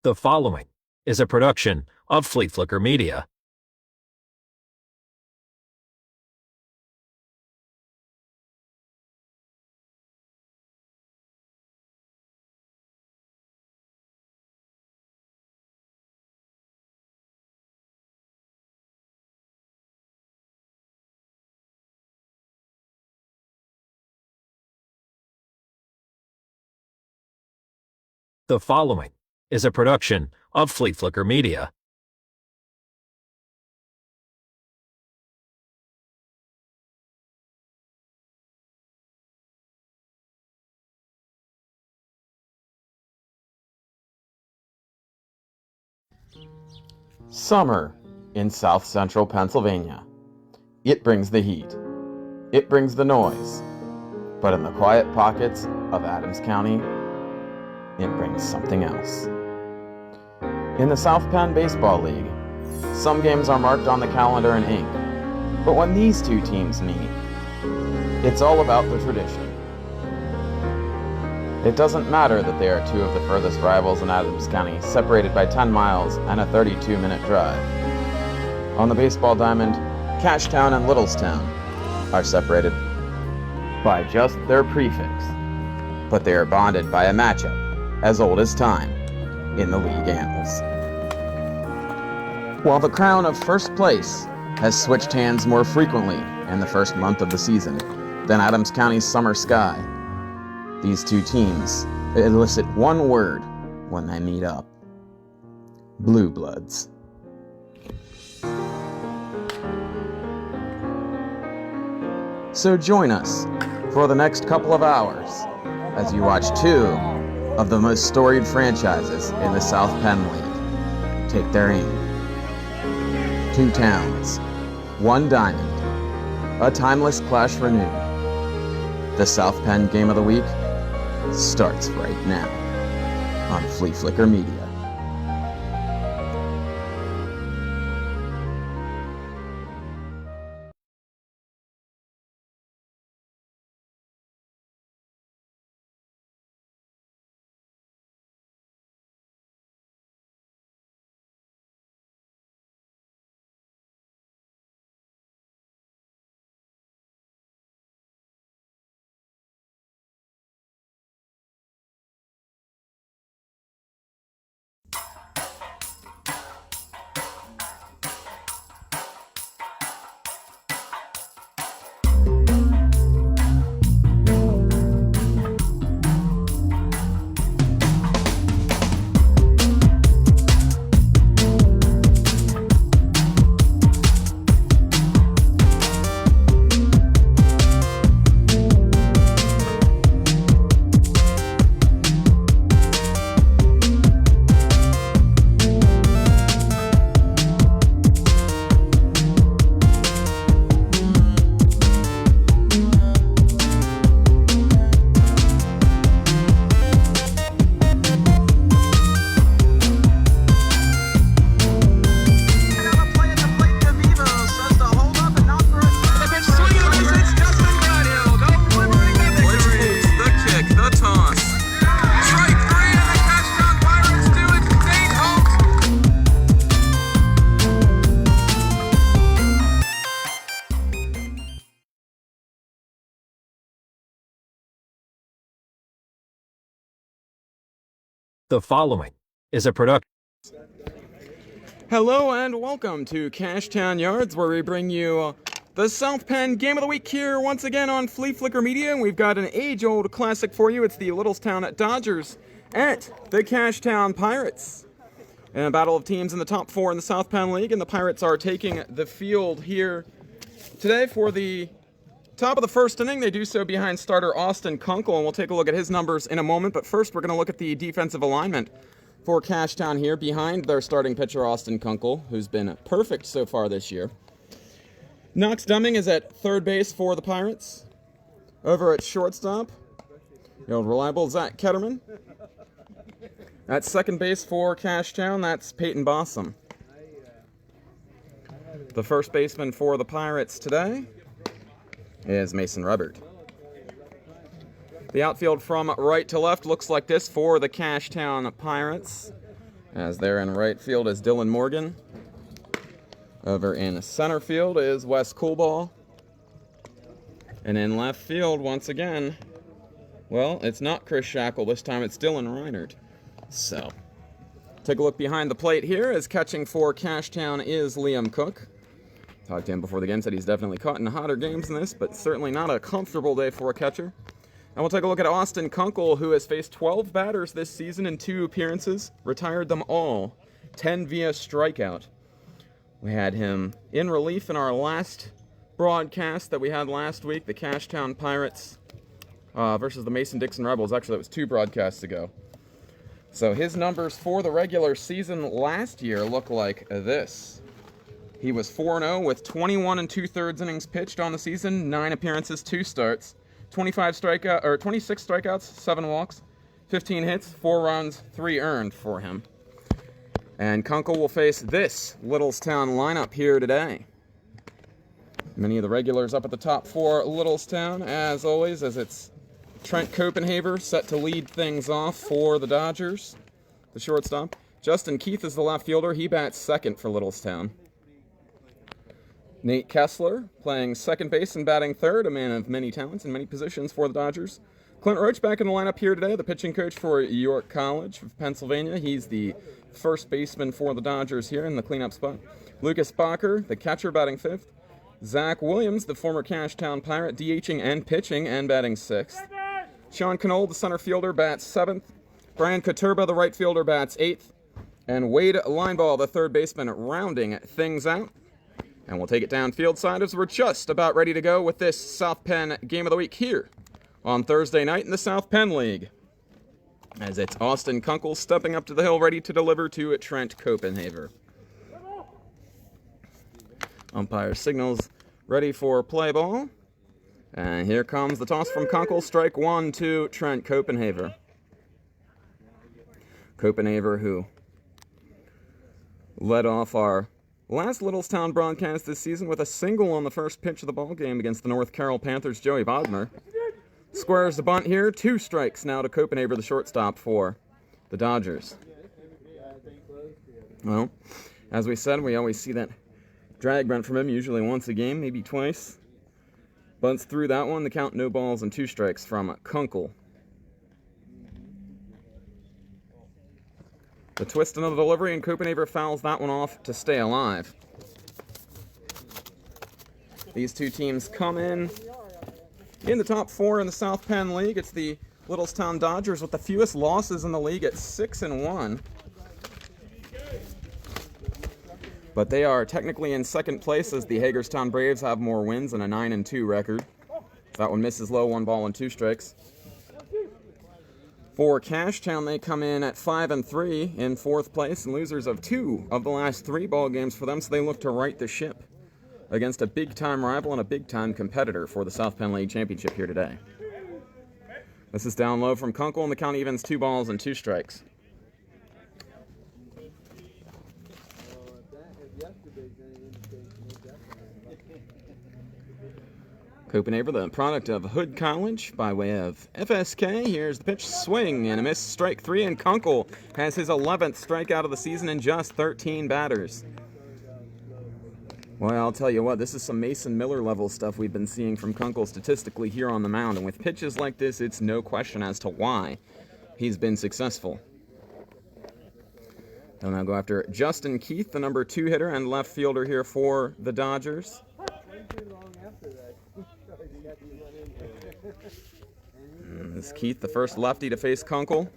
The following is a production of Fleaflicker Media. The following is a production of Fleaflicker Media. Summer in South Central Pennsylvania. It brings the heat. It brings the noise. But in the quiet pockets of Adams County, it brings something else. In the South Penn Baseball League, some games are marked on the calendar in ink. But when these two teams meet, it's all about the tradition. It doesn't matter that they are two of the furthest rivals in Adams County, separated by 10 miles and a 32-minute drive. On the baseball diamond, Cashtown and Littlestown are separated by just their prefix, but they are bonded by a matchup as old as time in the league annals. While the crown of first place has switched hands more frequently in the first month of the season than Adams County's summer sky, these two teams elicit one word when they meet up: Blue Bloods. So join us for the next couple of hours as you watch two of the most storied franchises in the South Penn League take their aim. Two towns, one diamond, a timeless clash renewed. The South Penn Game of the Week starts right now on Fleaflicker Media. The following is a production. Hello and welcome to Cashtown Yards, where we bring you the South Penn Game of the Week here once again on Fleaflicker Media. And we've got an age-old classic for you. It's the Littlestown Dodgers at the Cashtown Pirates. In a battle of teams in the top four in the South Penn League, and the Pirates are taking the field here today for the top of the first inning. They do so behind starter Austin Kunkel, and we'll take a look at his numbers in a moment. But first, we're going to look at the defensive alignment for Cashtown here behind their starting pitcher Austin Kunkel, who's been perfect so far this year. Knox Dumming is at third base for the Pirates. Over at shortstop, the old reliable Zach Ketterman. At second base for Cashtown, that's Peyton Bossum. The first baseman for the Pirates today is Mason Rubbert. The outfield from right to left looks like this for the Cashtown Pirates. As there in right field is Dylan Morgan. Over in center field is Wes Coolball. And in left field, once again, well, it's not Chris Shackle. This time it's Dylan Reinert. So, take a look behind the plate here, as catching for Cashtown is Liam Cook. Talked to him before the game, said he's definitely caught in hotter games than this, but certainly not a comfortable day for a catcher. And we'll take a look at Austin Kunkel, who has faced 12 batters this season in 2 appearances, retired them all, 10 via strikeout. We had him in relief in our last broadcast that we had last week, the Cashtown Pirates versus the Mason-Dixon Rebels. Actually, that was 2 broadcasts ago. So his numbers for the regular season last year look like this. He was 4-0 with 21 2/3 innings pitched on the season, 9 appearances, 2 starts, 26 strikeouts, 7 walks, 15 hits, 4 runs, 3 earned for him. And Kunkel will face this Littlestown lineup here today. Many of the regulars up at the top for Littlestown, as always, as it's Trent Copenhaver set to lead things off for the Dodgers, the shortstop. Justin Keith is the left fielder. He bats second for Littlestown. Nate Kessler playing second base and batting third, a man of many talents in many positions for the Dodgers. Clint Roach back in the lineup here today, the pitching coach for York College of Pennsylvania. He's the first baseman for the Dodgers here in the cleanup spot. Lucas Bacher, the catcher, batting fifth. Zach Williams, the former Cashtown Pirate, DHing and pitching and batting sixth. Sean Knoll, the center fielder, bats seventh. Brian Katurba, the right fielder, bats eighth. And Wade Lineball, the third baseman, rounding things out. And we'll take it downfield side as we're just about ready to go with this South Penn Game of the Week here on Thursday night in the South Penn League. As it's Austin Kunkel stepping up to the hill, ready to deliver to Trent Copenhaver. Umpire signals ready for play ball. And here comes the toss from Kunkel. Strike 1 to Trent Copenhaver. Copenhaver, who led off our last Littlestown broadcast this season with a single on the first pitch of the ball game against the North Carroll Panthers' Joey Bodmer. Squares the bunt here. 2 strikes now to Copenhaver, the shortstop for the Dodgers. Well, as we said, we always see that drag bunt from him, usually once a game, maybe twice. Bunts through that one. The count, no balls and 2 strikes from Kunkel. The twist in the delivery, and Copenhaver fouls that one off to stay alive. These 2 teams come in the top 4 in the South Penn League. It's the Littlestown Dodgers with the fewest losses in the league at 6-1. But they are technically in second place as the Hagerstown Braves have more wins and a 9-2 record. That one misses low, 1 ball and 2 strikes. For Cashtown, they come in at 5-3 in 4th place and losers of 2 of the last 3 ball games for them, so they look to right the ship against a big-time rival and a big-time competitor for the South Penn League Championship here today. This is down low from Kunkel, and the count evens 2 balls and 2 strikes. Copenhaver, the product of Hood College by way of FSK. Here's the pitch, swing and a miss, strike 3, and Kunkel has his 11th strikeout of the season in just 13 batters. Well, I'll tell you what, this is some Mason Miller level stuff we've been seeing from Kunkel statistically here on the mound, and with pitches like this, it's no question as to why he's been successful. They'll now go after Justin Keith, the number 2 hitter and left fielder here for the Dodgers. This is Keith, the first lefty to face Kunkel.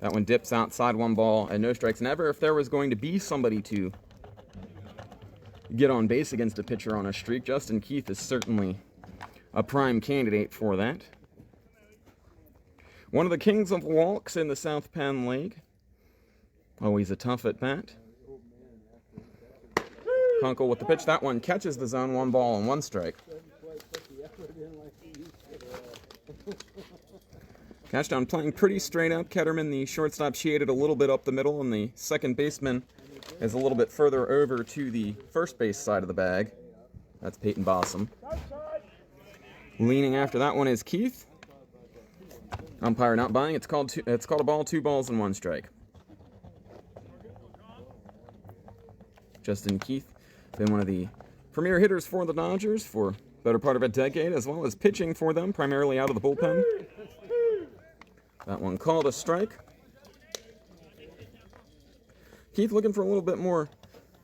That one dips outside, 1 ball and no strikes. Never, if there was going to be somebody to get on base against a pitcher on a streak, Justin Keith is certainly a prime candidate for that. One of the kings of walks in the South Penn League. Always a tough at bat. Kunkel with the pitch. That one catches the zone, 1 ball and 1 strike. Cashtown playing pretty straight up. Ketterman, the shortstop, shaded a little bit up the middle, and the second baseman is a little bit further over to the first base side of the bag. That's Peyton Bossum. Leaning after that one is Keith. Umpire not buying. It's called a ball, 2 balls and 1 strike. Justin Keith, been one of the premier hitters for the Dodgers for better part of a decade, as well as pitching for them, primarily out of the bullpen. That one called a strike. Keith looking for a little bit more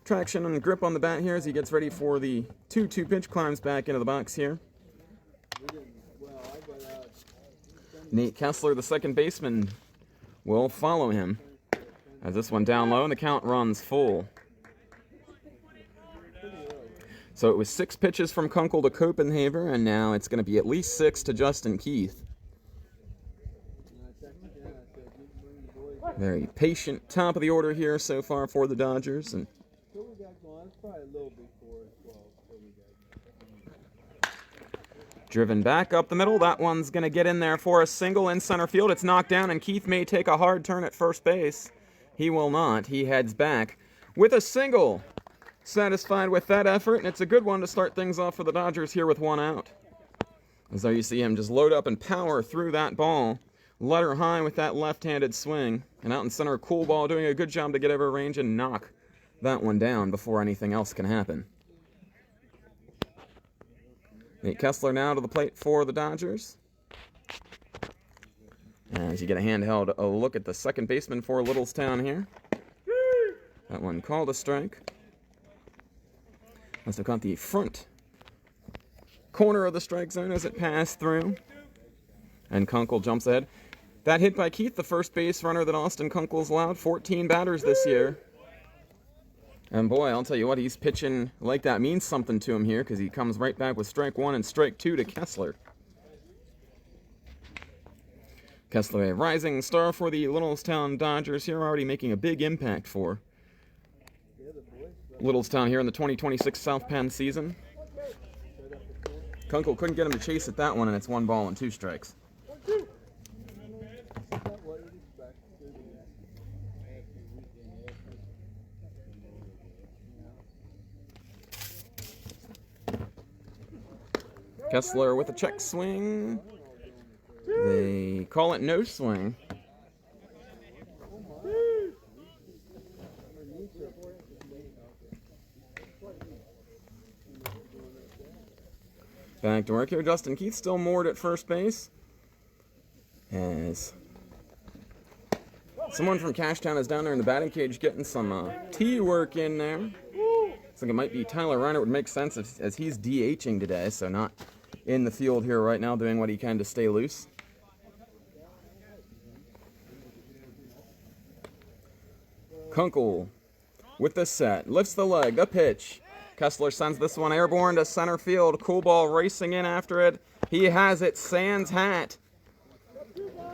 traction and grip on the bat here as he gets ready for the 2-2 pitch, climbs back into the box here. Nate Kessler, the second baseman, will follow him as this one down low and the count runs full. So it was 6 pitches from Kunkel to Copenhaver, and now it's going to be at least 6 to Justin Keith. Very patient top of the order here so far for the Dodgers. And driven back up the middle. That one's going to get in there for a single in center field. It's knocked down, and Keith may take a hard turn at first base. He will not. He heads back with a single. Satisfied with that effort, and it's a good one to start things off for the Dodgers here with 1 out. As though you see him just load up and power through that ball. Let her high with that left-handed swing. And out in center, cool ball, doing a good job to get over range and knock that one down before anything else can happen. Nate Kessler now to the plate for the Dodgers. As you get a handheld look at the second baseman for Littlestown here. That one called a strike. Must have caught the front corner of the strike zone as it passed through. And Kunkel jumps ahead. That hit by Keith, the first base runner that Austin Kunkel's allowed. 14 batters this year. And boy, I'll tell you what, he's pitching like that means something to him here because he comes right back with strike 1 and strike 2 to Kessler. Kessler, a rising star for the Littlestown Dodgers here, already making a big impact for Littlestown here in the 2026 South Penn season. Kunkel couldn't get him to chase at that one, and it's 1 ball and 2 strikes. Kessler with a check swing. They call it no swing. Back to work here. Justin Keith still moored at first base. As someone from Cashtown is down there in the batting cage getting some tee work in there. Looks like it might be Tyler Reiner. It would make sense as he's DHing today, so not in the field here right now doing what he can to stay loose. Kunkel with the set. Lifts the leg. The pitch. Kessler sends this one airborne to center field. Cool ball racing in after it. He has it. Sans hat.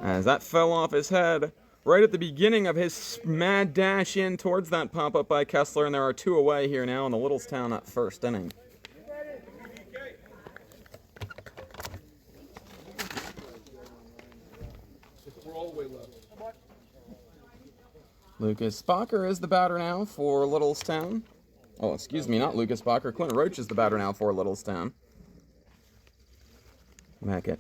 As that fell off his head right at the beginning of his mad dash in towards that pop-up by Kessler. And there are 2 away here now in the Littlestown first inning. Lucas Bacher is the batter now for Littlestown. Oh, excuse me, not Lucas Bacher. Clint Roach is the batter now for Littlestown. Back at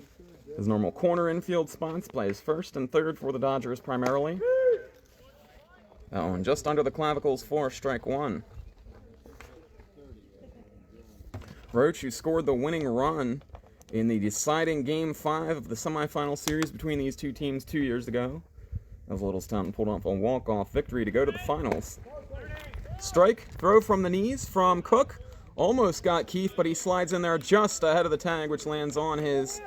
his normal corner infield spots. Plays first and third for the Dodgers primarily. That one just under the clavicles for strike 1. Roach, who scored the winning run in the deciding Game 5 of the semifinal series between these 2 teams 2 years ago. As Littlestown pulled off a walk-off victory to go to the finals. Strike, throw from the knees from Cook. Almost got Keith, but he slides in there just ahead of the tag, which lands on his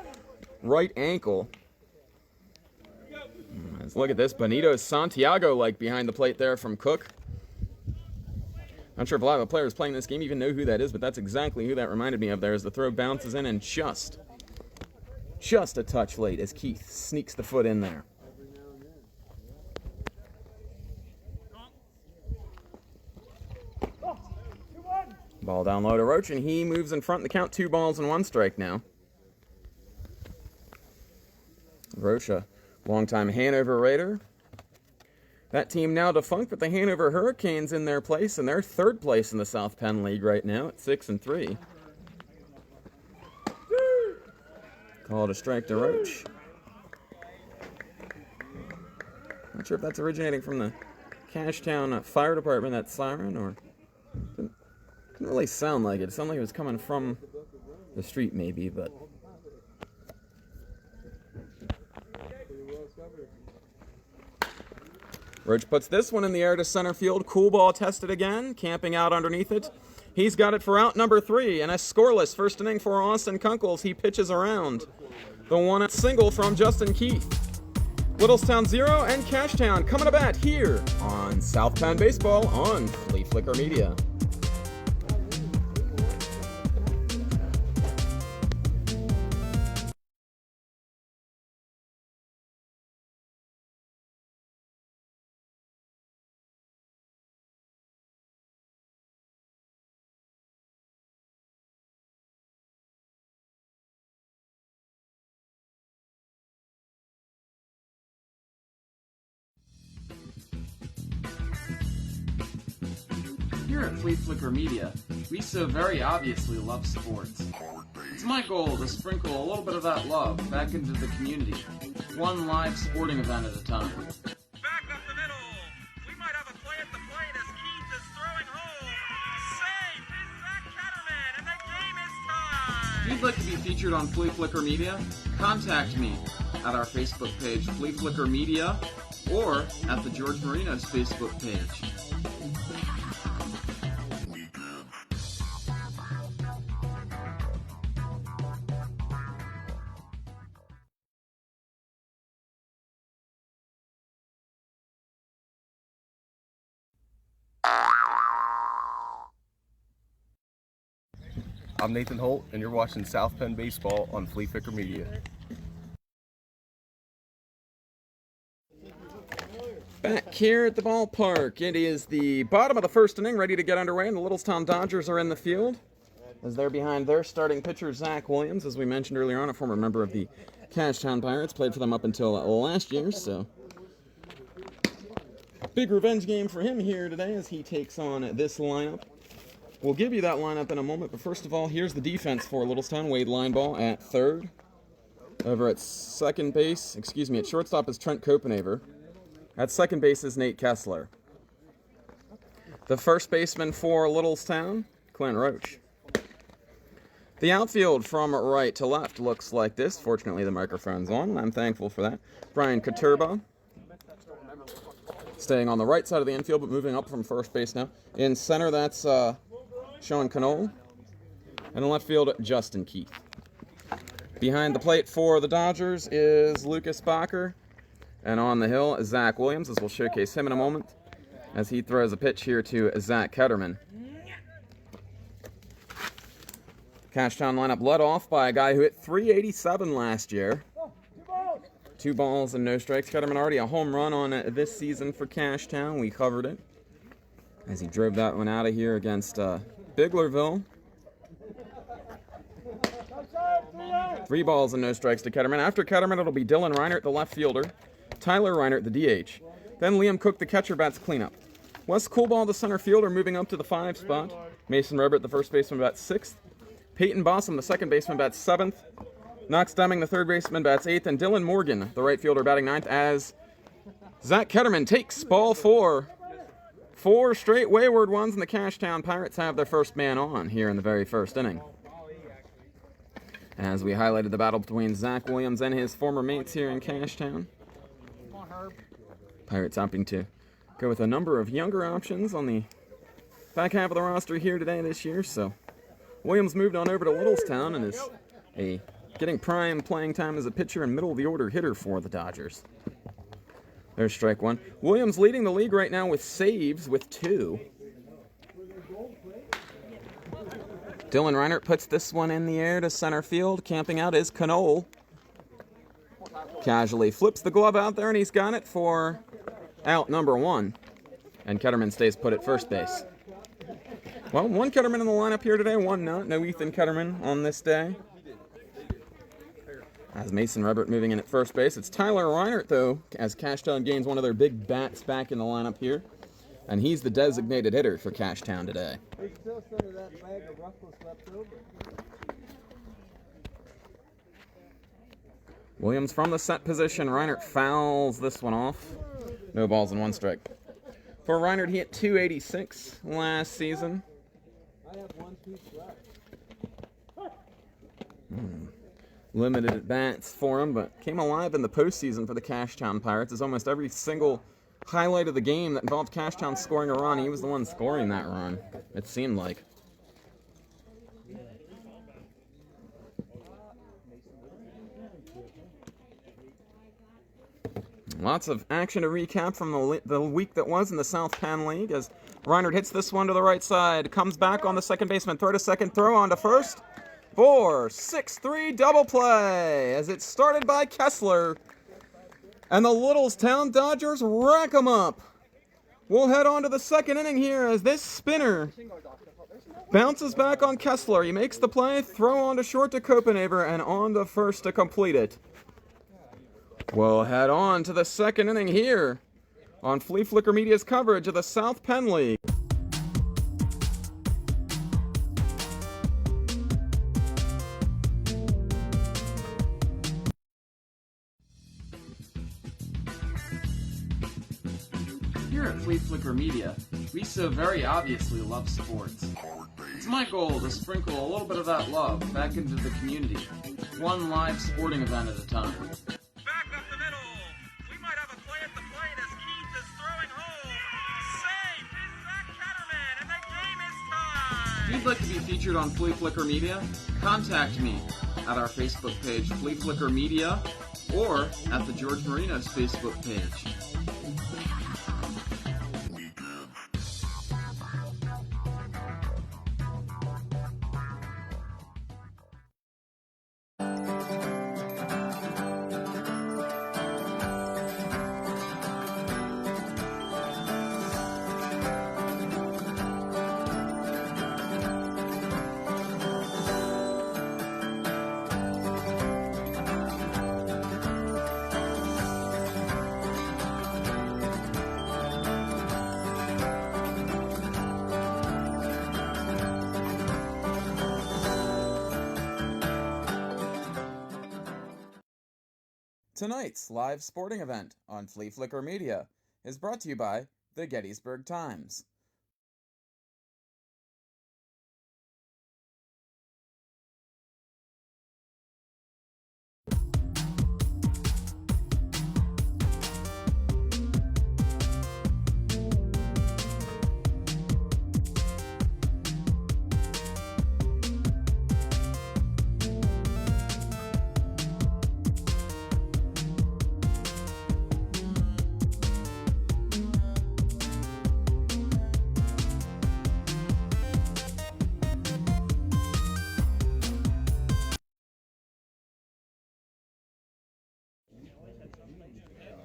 right ankle. Look at this, Benito Santiago-like behind the plate there from Cook. Not sure if a lot of the players playing this game even know who that is, but that's exactly who that reminded me of there as the throw bounces in and just a touch late as Keith sneaks the foot in there. Ball down low to Roach, and he moves in front in the count. 2 balls and 1 strike now. Roach, a longtime Hanover Raider. That team now defunct, but the Hanover Hurricanes in their place, and they're 3rd place in the South Penn League right now at 6-3. Called a strike to Roach. Not sure if that's originating from the Cashtown Fire Department, that siren, or really sound like it. It sounded like it was coming from the street, maybe, but. Roach puts this one in the air to center field. Cool ball tested again, camping out underneath it. He's got it for out number 3, and a scoreless first inning for Austin Kunkel's. He pitches around. The one single from Justin Keith. Littlestown 0 and Cashtown coming to bat here on South Penn Baseball on Fleaflicker Media. Here at Fleaflicker Media, we so very obviously love sports. It's my goal to sprinkle a little bit of that love back into the community, one live sporting event at a time. Back up the middle. We might have a play at the plate as Keith is throwing home. Safe is Zach Ketterman, and the game is tied. If you'd like to be featured on Fleaflicker Media, contact me at our Facebook page, Fleaflicker Media, or at the George Marinos Facebook page. I'm Nathan Holt, and you're watching South Penn Baseball on Fleaflicker Media. Back here at the ballpark, it is the bottom of the first inning, ready to get underway, and the Littlestown Dodgers are in the field. As they're behind their starting pitcher, Zach Williams, as we mentioned earlier on, a former member of the Cashtown Pirates, played for them up until last year, so big revenge game for him here today as he takes on this lineup. We'll give you that lineup in a moment, but first of all, here's the defense for Littlestown. Wade Lineball at third. Over at at shortstop is Trent Copenaver. At second base is Nate Kessler. The first baseman for Littlestown, Clint Roach. The outfield from right to left looks like this. Fortunately, the microphone's on, and I'm thankful for that. Brian Katurba. Staying on the right side of the infield, but moving up from first base now. In center, that's Sean Knoll. And in left field, Justin Keith. Behind the plate for the Dodgers is Lucas Bacher. And on the hill, Zach Williams, as we'll showcase him in a moment, as he throws a pitch here to Zach Ketterman. Cashtown lineup led off by a guy who hit .387 last year. 2 balls and no strikes. Ketterman already a home run on this season for Cashtown. We covered it as he drove that one out of here against Biglerville. 3 balls and no strikes to Ketterman. After Ketterman, it'll be Dylan Reinert, the left fielder. Tyler Reinert, the DH. Then Liam Cook, the catcher, bats cleanup. Wes Coolball, the center fielder, moving up to the 5 spot. Mason Rebert, the first baseman, bats 6th. Peyton Bossum, the second baseman, bats 7th. Knox Deming, the third baseman, bats 8th. And Dylan Morgan, the right fielder, batting 9th, as Zach Ketterman takes ball 4. 4 straight wayward ones, and the Cashtown Pirates have their first man on here in the very first inning. As we highlighted the battle between Zach Williams and his former mates here in Cashtown. Pirates opting to go with a number of younger options on the back half of the roster here today this year. So Williams moved on over to Littlestown and is getting prime playing time as a pitcher and middle of the order hitter for the Dodgers. There's strike 1. Williams leading the league right now with saves with 2. Dylan Reinert puts this one in the air to center field. Camping out is Knoll. Casually flips the glove out there, and he's got it for out number 1. And Ketterman stays put at first base. Well, 1 Ketterman in the lineup here today, 1 not. No Ethan Ketterman on this day. As Mason Rebert moving in at first base. It's Tyler Reinert, though, as Cashtown gains one of their big bats back in the lineup here. And he's the designated hitter for Cashtown today. Williams from the set position. Reinert fouls this one off. No balls and 1 strike. For Reinert, he hit .286 last season. Limited at bats for him, but came alive in the postseason for the Cashtown Pirates, as almost every single highlight of the game that involved Cashtown scoring a run, he was the one scoring that run, it seemed like. Lots of action to recap from the week that was in the South Penn League, as Reinhardt hits this one to the right side, comes back on the second baseman, throw to second, throw on to first. 4-6-3 double play as it's started by Kessler. And the Littlestown Dodgers rack 'em up. We'll head on to the second inning here as this spinner bounces back on Kessler. He makes the play, throw on to short to Copenhaver, and on to first to complete it. We'll head on to the second inning here on Fleaflicker Media's coverage of the South Penn League. Here at Fleaflicker Media, we so very obviously love sports. It's my goal to sprinkle a little bit of that love back into the community, one live sporting event at a time. Back up the middle. We might have a play at the plate as Keith is throwing home. Safe is Zach Ketterman, and the game is tied. If you'd like to be featured on Fleaflicker Media, contact me at our Facebook page, Fleaflicker Media, or at the George Marinos Facebook page. Tonight's live sporting event on Fleaflicker Media is brought to you by the Gettysburg Times.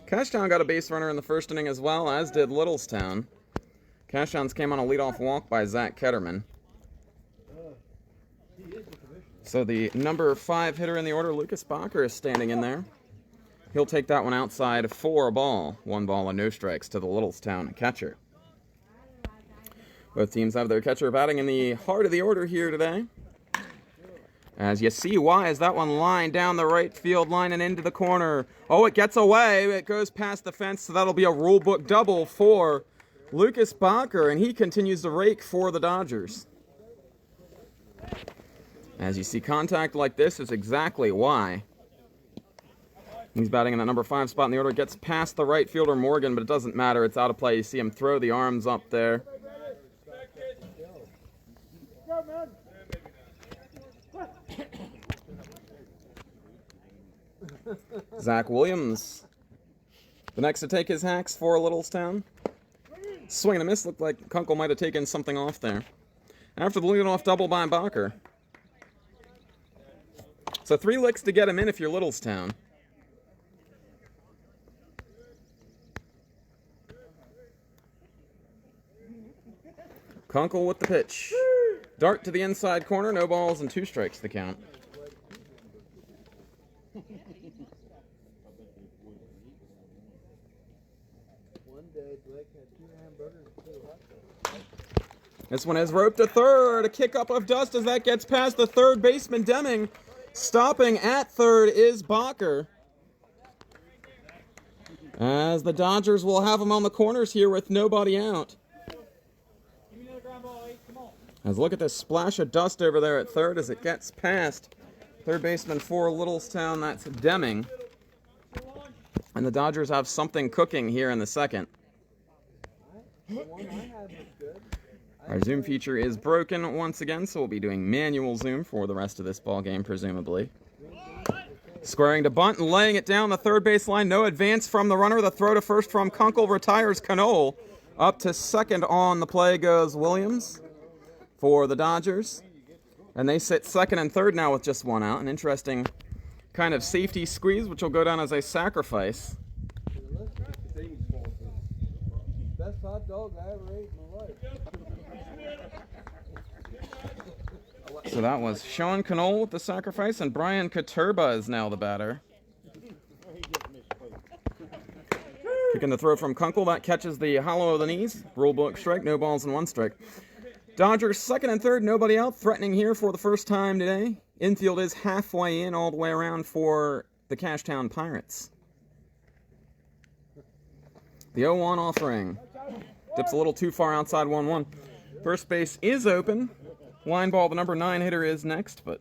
Cashtown got a base runner in the first inning as well, as did Littlestown. Cashtown's came on a leadoff walk by Zach Ketterman. So the number 5 hitter in the order, Lucas Bacher, is standing in there. He'll take that one outside for a ball. 1 ball and no strikes to the Littlestown catcher. Both teams have their catcher batting in the heart of the order here today. As you see, why is that one lined down the right field line and into the corner? Oh, it gets away. It goes past the fence, so that'll be a rule book double for Lucas Bacher, and he continues to rake for the Dodgers. As you see, contact like this is exactly why. He's batting in that number 5 spot in the order. Gets past the right fielder, Morgan, but it doesn't matter. It's out of play. You see him throw the arms up there. Zach Williams, the next to take his hacks for Littlestown. Swing and a miss. Looked like Kunkel might have taken something off there. After the leadoff double by Bacher. So 3 licks to get him in if you're Littlestown. Kunkel with the pitch. Dart to the inside corner. No balls and 2 strikes the count. This one is roped to third. A kick up of dust as that gets past the third baseman, Deming. Stopping at third is Bacher. As the Dodgers will have him on the corners here with nobody out. As look at this splash of dust over there at third as it gets past third baseman for Littlestown, that's Deming. And the Dodgers have something cooking here in the second. Our zoom feature is broken once again, so we'll be doing manual zoom for the rest of this ball game, presumably. Squaring to bunt and laying it down the third baseline. No advance from the runner. The throw to first from Kunkel retires Knoll. Up to second on the play goes Williams for the Dodgers. And they sit second and third now with just one out. An interesting kind of safety squeeze, which will go down as a sacrifice. Best hot dog I ever ate in my life. So that was Sean Knoll with the sacrifice, and Brian Katurba is now the batter. Kicking the throw from Kunkel, that catches the hollow of the knees. Rule book strike, no balls and one strike. Dodgers second and third, nobody out, threatening here for the first time today. Infield is halfway in all the way around for the Cashtown Pirates. The 0-1 offering. Dips a little too far outside 1-1. First base is open. Line ball, the number 9 hitter is next, but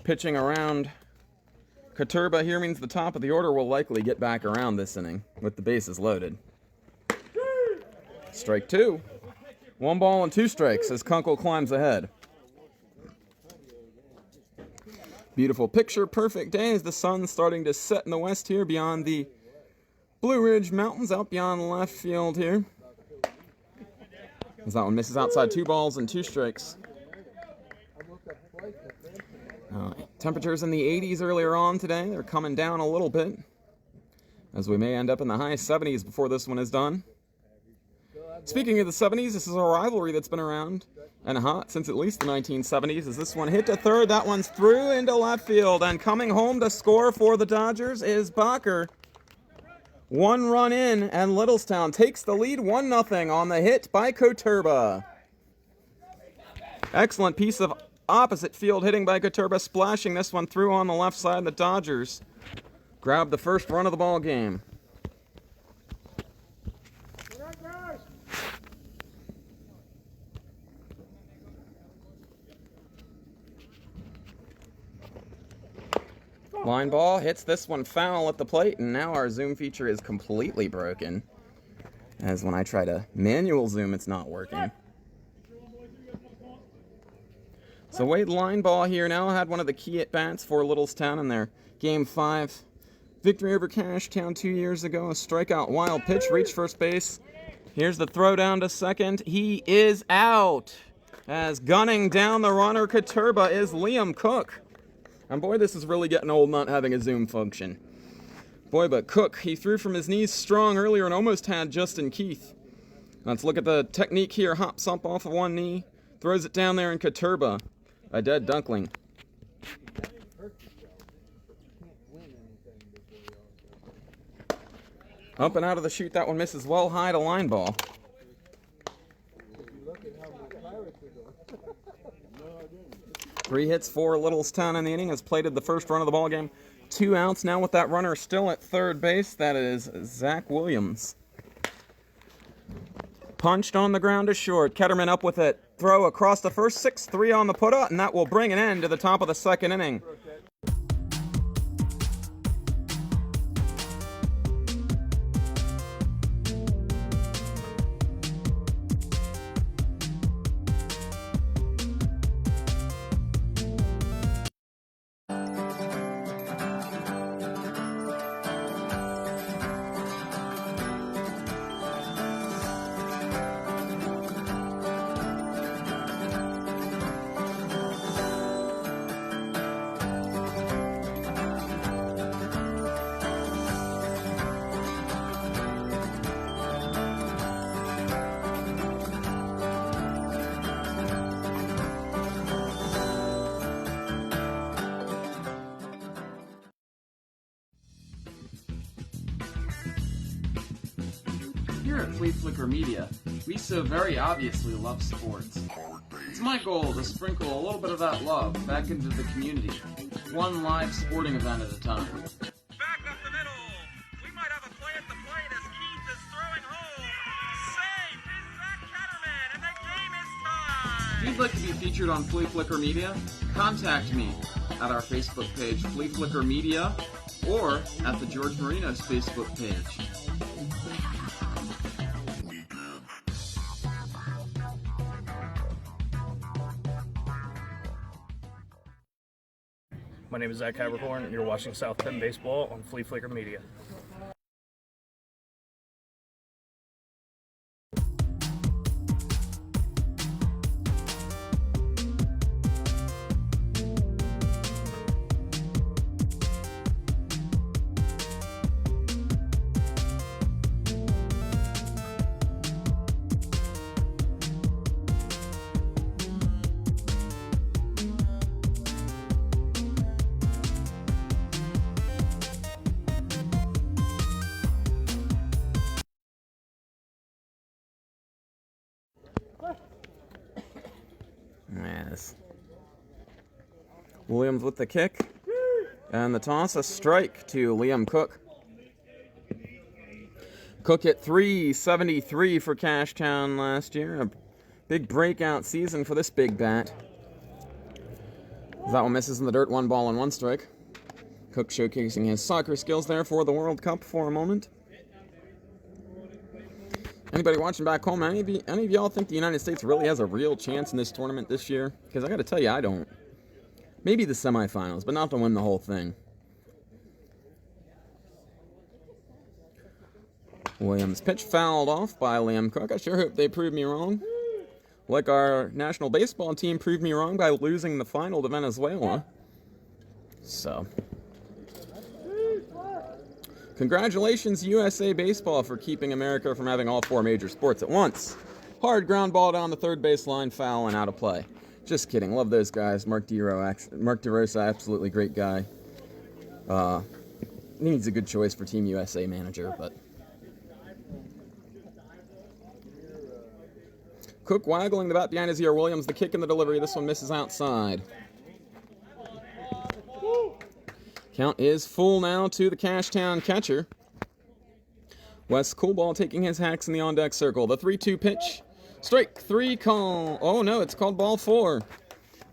pitching around Katurba here means the top of the order will likely get back around this inning with the bases loaded. Strike 2. 1 ball and 2 strikes as Kunkel climbs ahead. Beautiful picture, perfect day as the sun's starting to set in the west here beyond the Blue Ridge Mountains, out beyond left field here. As that one misses outside, 2 balls and 2 strikes. Temperatures in the 80s earlier on today. They're coming down a little bit, as we may end up in the high 70s before this one is done. Speaking of the 70s, this is a rivalry that's been around and hot since at least the 1970s. As this one hit to third, that one's through into left field, and coming home to score for the Dodgers is Bacher. 1 run in, and Littlestown takes the lead 1-0 on the hit by Katurba. Excellent piece of opposite field hitting by Katurba, splashing this one through on the left side. The Dodgers grab the first run of the ball game. Line ball hits this one foul at the plate, and now our zoom feature is completely broken. As when I try to manual zoom, it's not working. So Wade line ball here now had one of the key at-bats for Littlestown in their Game 5 victory over Cashtown 2 years ago. A strikeout wild pitch, reached first base. Here's the throw down to second. He is out. As gunning down the runner, Katurba, is Liam Cook. And boy, this is really getting old not having a zoom function. Boy, but Cook, he threw from his knees strong earlier and almost had Justin Keith. Let's look at the technique here. Hops up off of one knee, throws it down there, and Katurba, a dead duckling. Up and out of the chute, that one misses well high to line ball. 3 hits for Littlestown in the inning, has plated the first run of the ball game. 2 outs now with that runner still at third base. That is Zach Williams. Punched on the ground to short. Ketterman up with it. Throw across the first, 6-3 on the put-out, and that will bring an end to the top of the second inning. Here at Fleaflicker Media, we so very obviously love sports. It's my goal to sprinkle a little bit of that love back into the community, one live sporting event at a time. Back up the middle. We might have a play at the plate as Keith is throwing home. Safe is Zach Ketterman, and the game is tied. you'd like to be featured on Fleaflicker Media, contact me at our Facebook page, Fleaflicker Media, or at the George Marinos Facebook page. My name is Zach Habercorn, and you're watching South Penn Baseball on Fleaflicker Media. Yes. Williams with the kick. And the toss, a strike to Liam Cook. Cook hit .373 for Cashtown last year. A big breakout season for this big bat. That one misses in the dirt, 1 ball and 1 strike. Cook showcasing his soccer skills there for the World Cup for a moment. Anybody watching back home, any of y'all think the United States really has a real chance in this tournament this year? Because I got to tell you, I don't. Maybe the semifinals, but not to win the whole thing. Williams' pitch fouled off by Liam Cook. I sure hope they prove me wrong. Like our national baseball team proved me wrong by losing the final to Venezuela. So, congratulations, USA Baseball, for keeping America from having all 4 major sports at once. Hard ground ball down the third baseline, foul, and out of play. Just kidding. Love those guys. Mark DeRosa, absolutely great guy. Needs a good choice for Team USA manager, but Cook waggling the bat behind his ear. Williams, the kick and the delivery. This one misses outside. Count is full now to the Cashtown catcher. Wes Coolball taking his hacks in the on-deck circle. The 3-2 pitch. Strike 3 call. Oh no, it's called ball 4.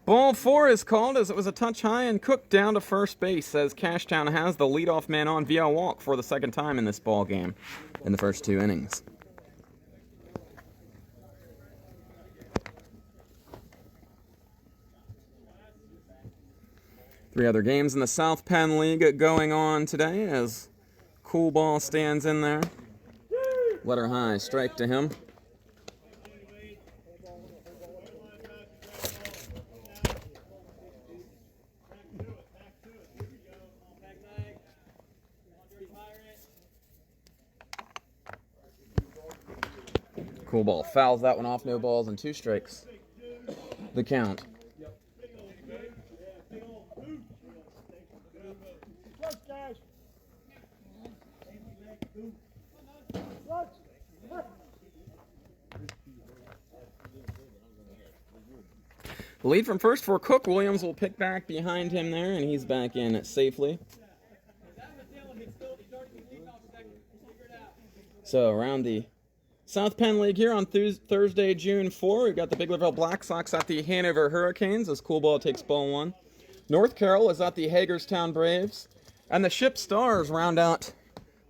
Ball 4 is called as it was a touch high and Cook down to first base as Cashtown has the leadoff man on via walk for the second time in this ball game in the first 2 innings. Three other games in the South Penn League going on today as Coolball stands in there. Letter high, strike to him. Coolball fouls that one off, no balls and 2 strikes. The count. The lead from first for Cook. Williams will pick back behind him there, and he's back in safely. So around the South Penn League here on Thursday, June 4, we've got the Big Lavelle Black Sox at the Hanover Hurricanes as Coolball takes ball 1. North Carroll is at the Hagerstown Braves. And the Ship Stars round out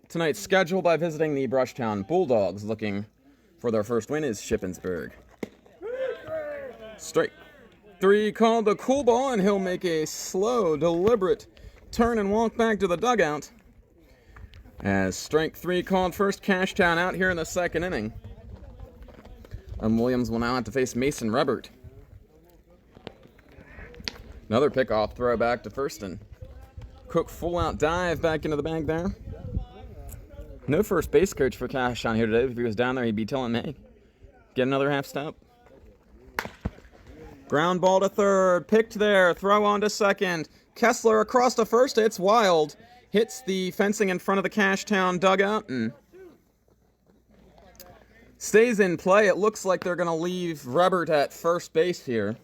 tonight's schedule by visiting the Brushtown Bulldogs, looking for their first win is Shippensburg. Strike 3 called to Coolball, and he'll make a slow, deliberate turn and walk back to the dugout. As strike 3 called first, Cashtown out here in the second inning. And Williams will now have to face Mason Rebert. Another pickoff throw back to first, and Cook full out dive back into the bag there. No first base coach for Cashtown here today. If he was down there, he'd be telling me, get another half step. Ground ball to third, picked there, throw on to second. Kessler across to first, it's wild. Hits the fencing in front of the Cashtown dugout and stays in play. It looks like they're going to leave Rebert at first base here.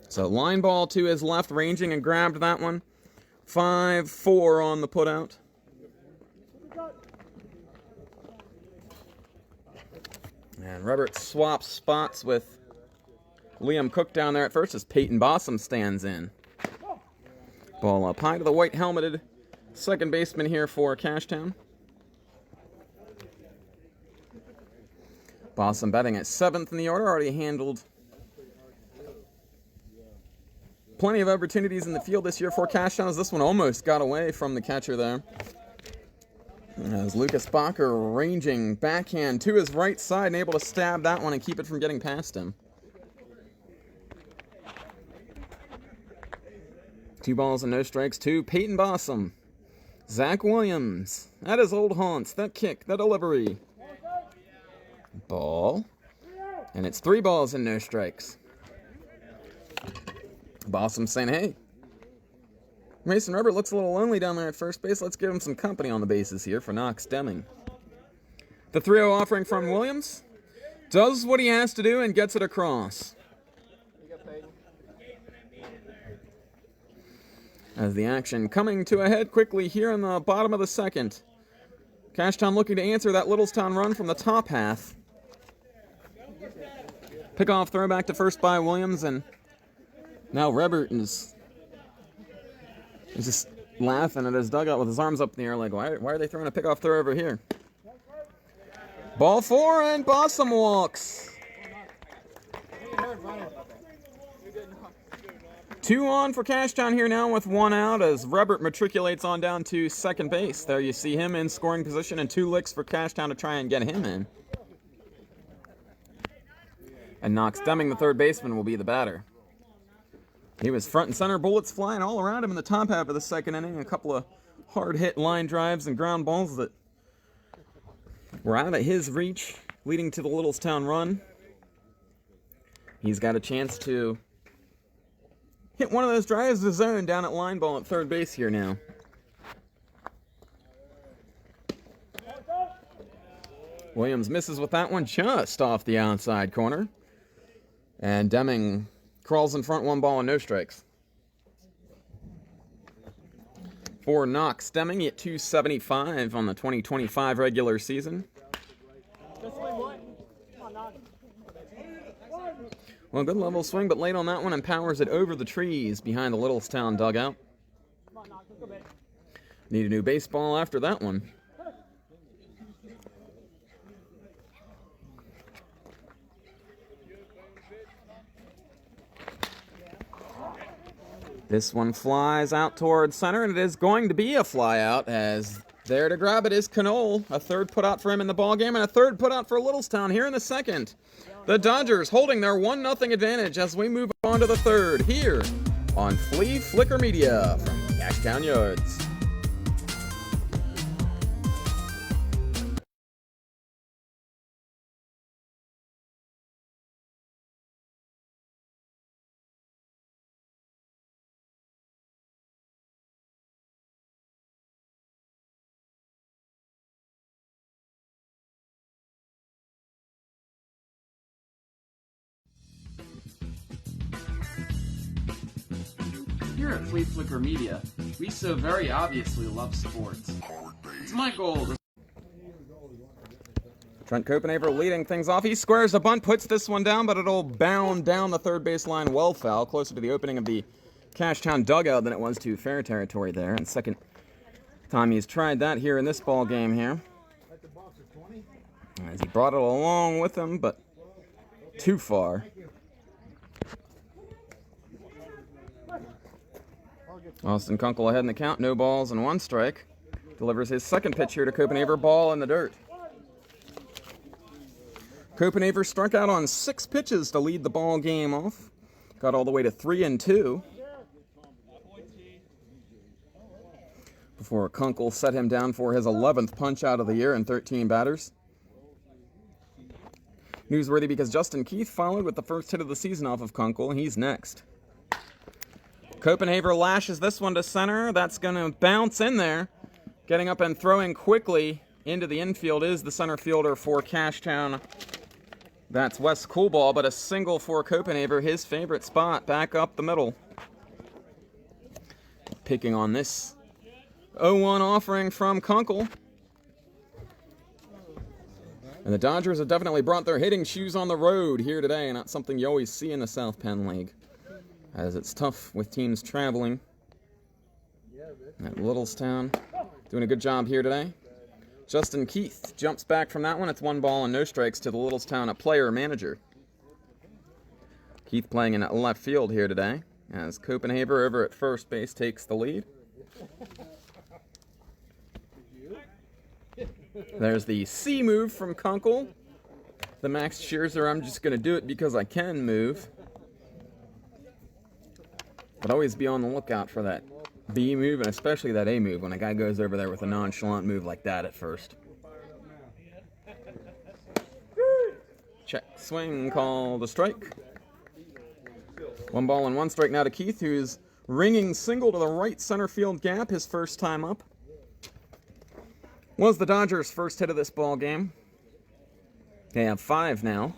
So line ball to his left, ranging and grabbed that one. 5-4 on the putout. And Rebert swaps spots with Liam Cook down there at first as Peyton Bossum stands in. Ball up high to the white helmeted second baseman here for Cashtown. Bossum batting at 7th in the order, already handled plenty of opportunities in the field this year for Cashtown, as this one almost got away from the catcher there. As Lucas Bacher ranging backhand to his right side and able to stab that one and keep it from getting past him. 2 balls and no strikes to Peyton Bossum. Zach Williams at his old haunts. That kick, that delivery. Ball. And it's 3 balls and no strikes. Bossum saying, hey, Mason Rubber looks a little lonely down there at first base. Let's give him some company on the bases here for Knox Deming. The 3-0 offering from Williams does what he has to do and gets it across. As the action coming to a head quickly here in the bottom of the second. Cashtown looking to answer that Littlestown run from the top half. Pickoff throw back to first by Williams, and now Rebert is just laughing at his dugout with his arms up in the air like, why are they throwing a pickoff throw over here? Ball 4 and Bossum walks. 2 on for Cashtown here now with 1 out as Rebert matriculates on down to second base. There you see him in scoring position and 2 licks for Cashtown to try and get him in. And Knox Deming, the third baseman, will be the batter. He was front and center, bullets flying all around him in the top half of the second inning. A couple of hard-hit line drives and ground balls that were out of his reach, leading to the Littlestown run. He's got a chance to hit one of those drives to zone down at line ball at third base here now. Williams misses with that one just off the outside corner. And Deming crawls in front, 1 ball and no strikes. For Knox Deming at .275 on the 2025 regular season. Well, good level swing, but late on that one and powers it over the trees behind the Littlestown dugout. Need a new baseball after that one. This one flies out towards center, and it is going to be a fly out, as there to grab it is Knoll. A third put out for him in the ballgame, and a third put out for Littlestown here in the second. The Dodgers holding their 1-0 advantage as we move on to the third here on Fleaflicker Media from Cashtown Yards. Here at Fleaflicker Media, we so very obviously love sports. It's my goal to... Trent Copenhaver leading things off. He squares a bunt, puts this one down, but it'll bound down the third baseline well foul, closer to the opening of the Cashtown dugout than it was to fair territory there. And second time he's tried that here in this ball game here. As he brought it along with him, but too far. Austin Kunkel ahead in the count, no balls and 1 strike. Delivers his second pitch here to Copenhaver, ball in the dirt. Copenhaver struck out on 6 pitches to lead the ball game off. Got all the way to 3-2. Before Kunkel set him down for his 11th punch out of the year in 13 batters. Newsworthy because Justin Keith followed with the first hit of the season off of Kunkel, and he's next. Copenhaver lashes this one to center. That's going to bounce in there. Getting up and throwing quickly into the infield is the center fielder for Cashtown. That's Wes Coolball, but a single for Copenhaver, his favorite spot, back up the middle. Picking on this 0-1 offering from Kunkel. And the Dodgers have definitely brought their hitting shoes on the road here today, not something you always see in the South Penn League, as it's tough with teams traveling. At Littlestown, doing a good job here today. Justin Keith jumps back from that one. It's 1 ball and no strikes to the Littlestown player manager. Keith playing in left field here today, as Copenhaver over at first base takes the lead. There's the C move from Kunkel. The Max Scherzer, I'm just going to do it because I can move. But always be on the lookout for that B move, and especially that A move when a guy goes over there with a nonchalant move like that at first. Check, swing, call the strike. 1 ball and 1 strike now to Keith, who's ringing single to the right center field gap his first time up. Was the Dodgers' first hit of this ball game. They have 5 now.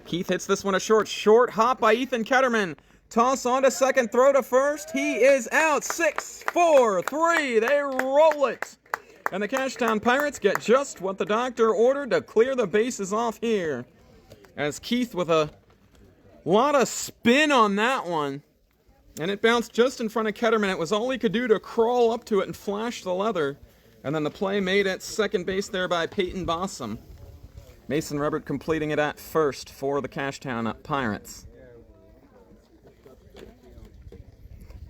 Keith hits this one a short hop by Ethan Ketterman. Toss on to second, throw to first. He is out. 6-4-3. They roll it. And the Cashtown Pirates get just what the doctor ordered to clear the bases off here. As Keith with a lot of spin on that one. And it bounced just in front of Ketterman. It was all he could do to crawl up to it and flash the leather. And then the play made at second base there by Peyton Bossum. Mason Rubbert completing it at first for the Cashtown Pirates.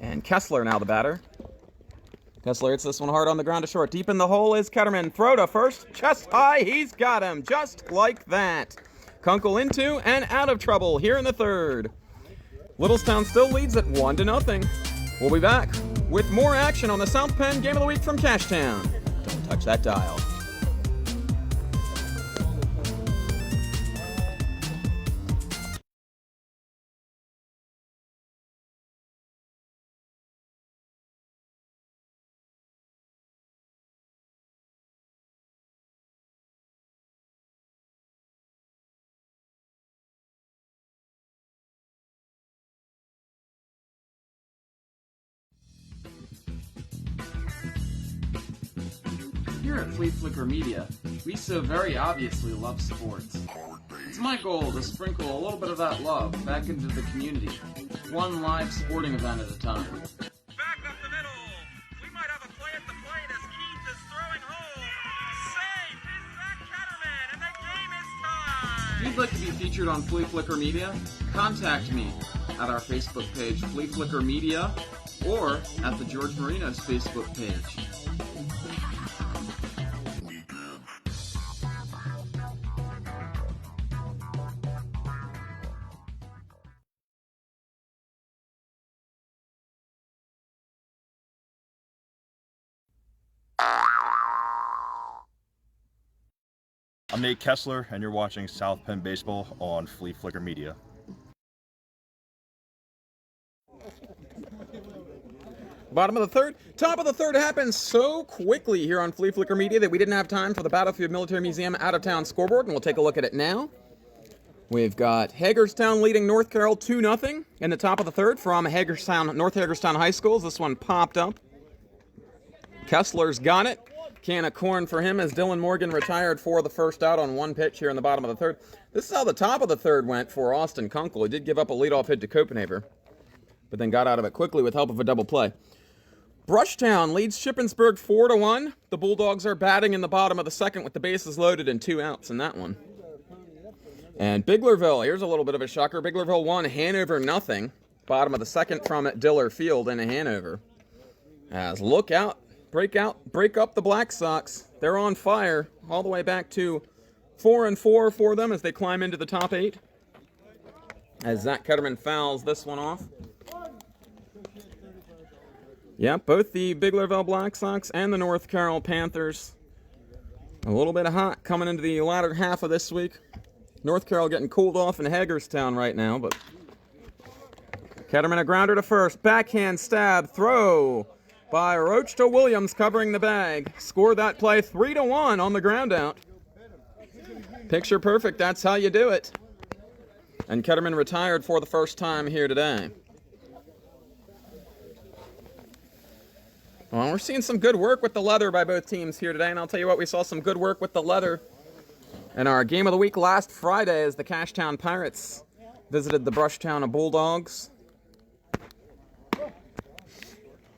And Kessler now the batter. Kessler hits this one hard on the ground to short. Deep in the hole is Ketterman. Throw to first. Chest high. He's got him. Just like that. Kunkel into and out of trouble here in the third. Littlestown still leads at 1-0. We'll be back with more action on the South Penn Game of the Week from Cashtown. Don't touch that dial. Here at Fleaflicker Media, we so very obviously love sports. It's my goal to sprinkle a little bit of that love back into the community, one live sporting event at a time. Back up the middle. We might have a play at the plate as Keith is throwing home. Safe is that Ketterman, and the game is tied. If you'd like to be featured on Fleaflicker Media, contact me at our Facebook page, Fleaflicker Media, or at the George Marinos Facebook page. I'm Nate Kessler, and you're watching South Penn Baseball on Fleaflicker Media. Bottom of the third. Top of the third happened so quickly here on Fleaflicker Media that we didn't have time for the Battlefield Military Museum out-of-town scoreboard, and we'll take a look at it now. We've got Hagerstown leading North Carroll 2-0 in the top of the third from North Hagerstown High Schools. This one popped up. Kessler's got it. Can of corn for him as Dylan Morgan retired for the first out on 1 pitch here in the bottom of the third. This is how the top of the third went for Austin Kunkel. He did give up a leadoff hit to Copenhaver, but then got out of it quickly with help of a double play. Brushtown leads Shippensburg 4-1. The Bulldogs are batting in the bottom of the second with the bases loaded and 2 outs in that one. And Biglerville, here's a little bit of a shocker. Biglerville 1, Hanover 0. Bottom of the second from Diller Field in Hanover. As look out. Break up the Black Sox. They're on fire all the way back to 4-4 for them as they climb into the top 8. As Zach Ketterman fouls this one off. Yeah, both the Biglerville Black Sox and the North Carroll Panthers. A little bit hot coming into the latter half of this week. North Carroll getting cooled off in Hagerstown right now, but Ketterman a grounder to first. Backhand stab, throw by Roach to Williams covering the bag. Scored that play 3-1 on the ground out. Picture perfect, that's how you do it. And Ketterman retired for the first time here today. Well, we're seeing some good work with the leather by both teams here today, and I'll tell you what, we saw some good work with the leather in our game of the week last Friday as the Cashtown Pirates visited the Brushtown Bulldogs.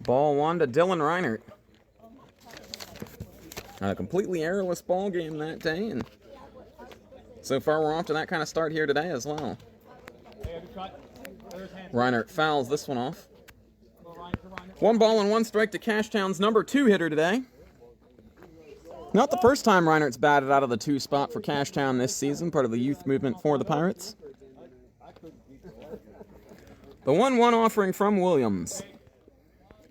Ball 1 to Dylan Reinert. A completely errorless ball game that day, and so far we're off to that kind of start here today as well. Reinert fouls this one off. 1 ball and 1 strike to Cashtown's number 2 hitter today. Not the first time Reinert's batted out of the 2 spot for Cashtown this season, part of the youth movement for the Pirates. The 1-1 offering from Williams.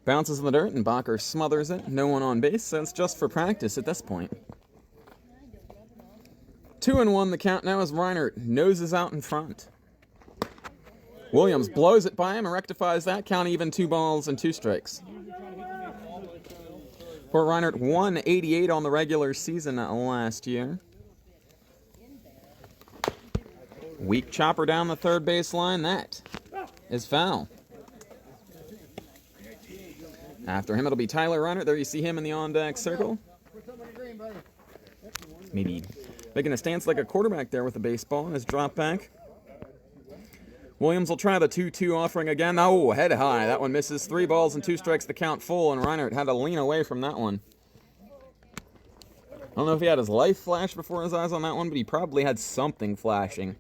Bounces in the dirt and Bacher smothers it. No one on base, so it's just for practice at this point. 2-1 the count now as Reinert noses out in front. Williams blows it by him and rectifies that. Count even, 2 balls and 2 strikes. For Reinert, 188 on the regular season last year. Weak chopper down the third baseline. That is foul. After him, it'll be Tyler Reinert. There you see him in the on-deck circle. Maybe making a stance like a quarterback there with the baseball in his drop back. Williams will try the 2-2 offering again. Oh, head high. That one misses. 3 balls and 2 strikes, the count full, and Reinert had to lean away from that one. I don't know if he had his life flash before his eyes on that one, but he probably had something flashing.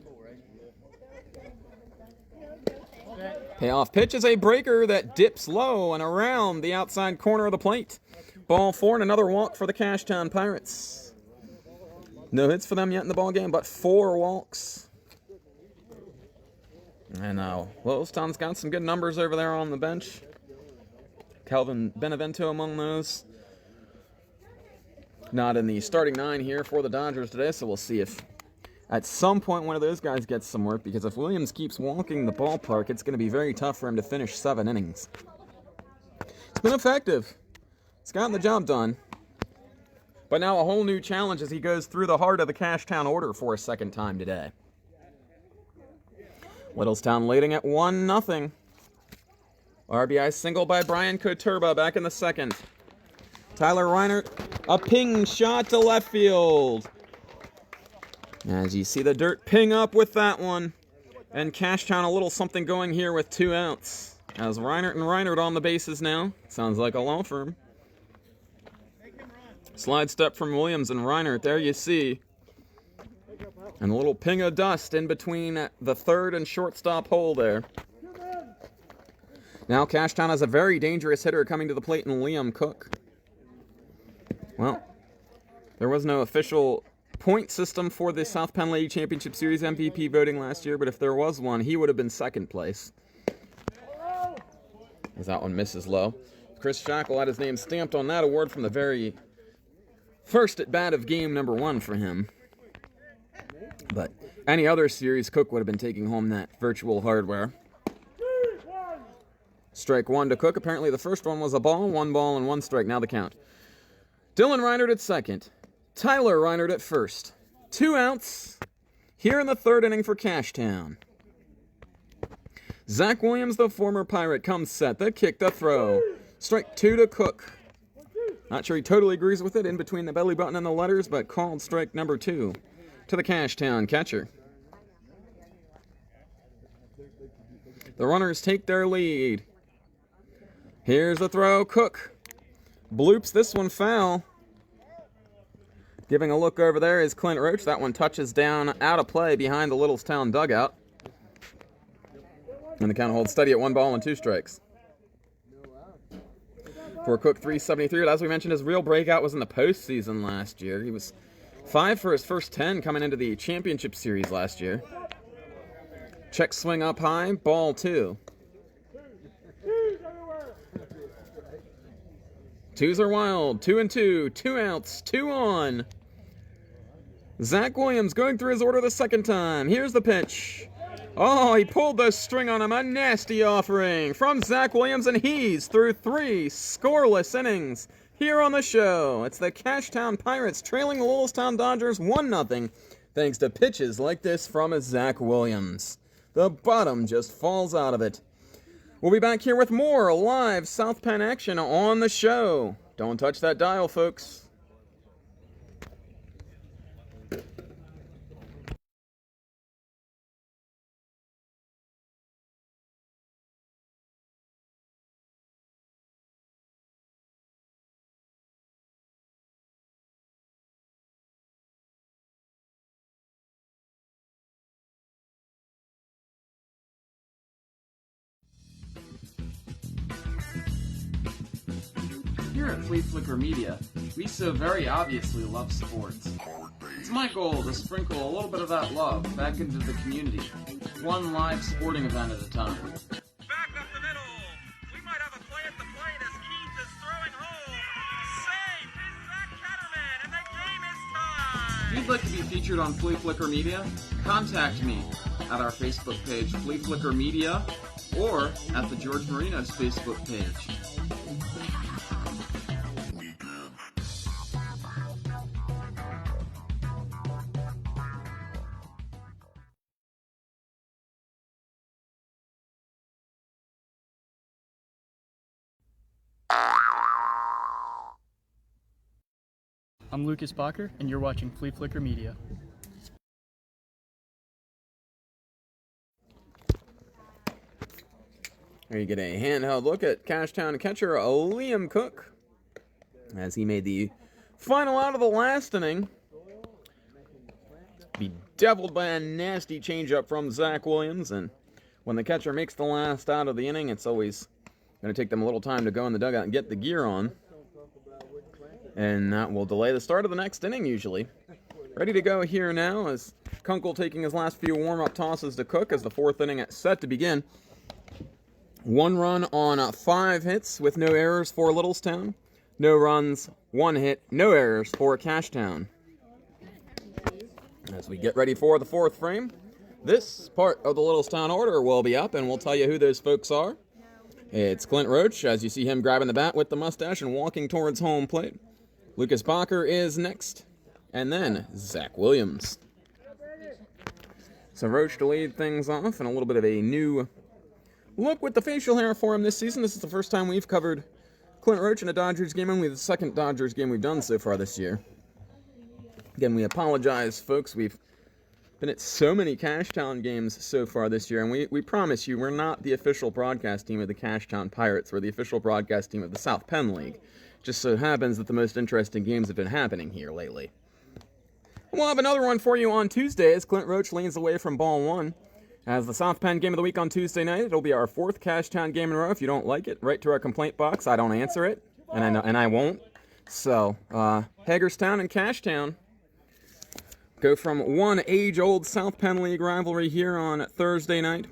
Payoff pitch is a breaker that dips low and around the outside corner of the plate. Ball 4 and another walk for the Cashtown Pirates. No hits for them yet in the ball game, but 4 walks. And Littlestown's got some good numbers over there on the bench. Calvin Benevento among those. Not in the starting 9 here for the Dodgers today, so we'll see if at some point one of those guys gets some work, because if Williams keeps walking the ballpark, it's going to be very tough for him to finish 7 innings. It's been effective. It's gotten the job done. But now a whole new challenge as he goes through the heart of the Cashtown order for a second time today. Littlestown leading at 1-0. RBI single by Brian Koturba back in the second. Tyler Reinert, a ping shot to left field. As you see the dirt ping up with that one. And Cashtown a little something going here with 2 outs. As Reinert and Reinert on the bases now. Sounds like a law firm. Slide step from Williams and Reinert. There you see. And a little ping of dust in between the third and shortstop hole there. Now Cashtown has a very dangerous hitter coming to the plate in Liam Cook. Well, there was no official point system for the South Penn Lady Championship Series MVP voting last year, but if there was one, he would have been second place. As that one misses low. Chris Shackle had his name stamped on that award from the very first at bat of game number 1 for him. But any other series, Cook would have been taking home that virtual hardware. Strike 1 to Cook. Apparently the first one was a ball. 1 ball and 1 strike. Now the count. Dylan Reinert at second. Tyler Reinert at first. 2 outs here in the 3rd inning for Cashtown. Zach Williams, the former Pirate, comes set. The kick, the throw. Strike 2 to Cook. Not sure he totally agrees with it in between the belly button and the letters, but called strike number 2 to the Cashtown catcher. The runners take their lead. Here's the throw. Cook bloops this one foul. Giving a look over there is Clint Roach. That one touches down out of play behind the Littlestown dugout. And the count holds steady at 1 ball and 2 strikes. For Cook, 373. But as we mentioned, his real breakout was in the postseason last year. He was 5 for his first 10 coming into the championship series last year. Check swing up high, ball 2. 2s are wild, 2-2, 2 outs, 2 on. Zach Williams going through his order the second time. Here's the pitch. Oh, he pulled the string on him. A nasty offering from Zach Williams, and he's through 3 scoreless innings here on the show. It's the Cashtown Pirates trailing the Littlestown Dodgers 1-0, thanks to pitches like this from Zach Williams. The bottom just falls out of it. We'll be back here with more live South Penn action on the show. Don't touch that dial, folks. Here at Fleaflicker Media, we so very obviously love sports. It's my goal to sprinkle a little bit of that love back into the community, one live sporting event at a time. Back up the middle. We might have a play at the plate as Keith is throwing home. Safe is Zach Ketterman, and the game is tied. If you'd like to be featured on Fleaflicker Media, contact me at our Facebook page, Fleaflicker Media, or at the George Marinos Facebook page. I'm Lucas Bacher, and you're watching Fleaflicker Media. There you get a handheld look at Cashtown catcher Liam Cook as he made the final out of the last inning. Bedeviled by a nasty changeup from Zach Williams, and when the catcher makes the last out of the inning, it's always going to take them a little time to go in the dugout and get the gear on. And that will delay the start of the next inning usually. Ready to go here now as Kunkel taking his last few warm-up tosses to Cook as the fourth inning is set to begin. 1 run on 5 hits with no errors for Littlestown. No runs, 1 hit, no errors for Cashtown. As we get ready for the fourth frame, this part of the Littlestown order will be up, and we'll tell you who those folks are. It's Clint Roach, as you see him grabbing the bat with the mustache and walking towards home plate. Lucas Bacher is next, and then Zach Williams. So Roach to lead things off, and a little bit of a new look with the facial hair for him this season. This is the first time we've covered Clint Roach in a Dodgers game, only the second Dodgers game we've done so far this year. Again, we apologize, folks. We've been at so many Cashtown games so far this year, and we promise you we're not the official broadcast team of the Cashtown Pirates. We're the official broadcast team of the South Penn League. Just so happens that the most interesting games have been happening here lately. We'll have another one for you on Tuesday as Clint Roach leans away from ball 1. As the South Penn game of the week on Tuesday night, it'll be our 4th Cashtown game in a row. If you don't like it, write to our complaint box. I don't answer it, and I won't. So, Hagerstown and Cashtown go from one age-old South Penn League rivalry here on Thursday night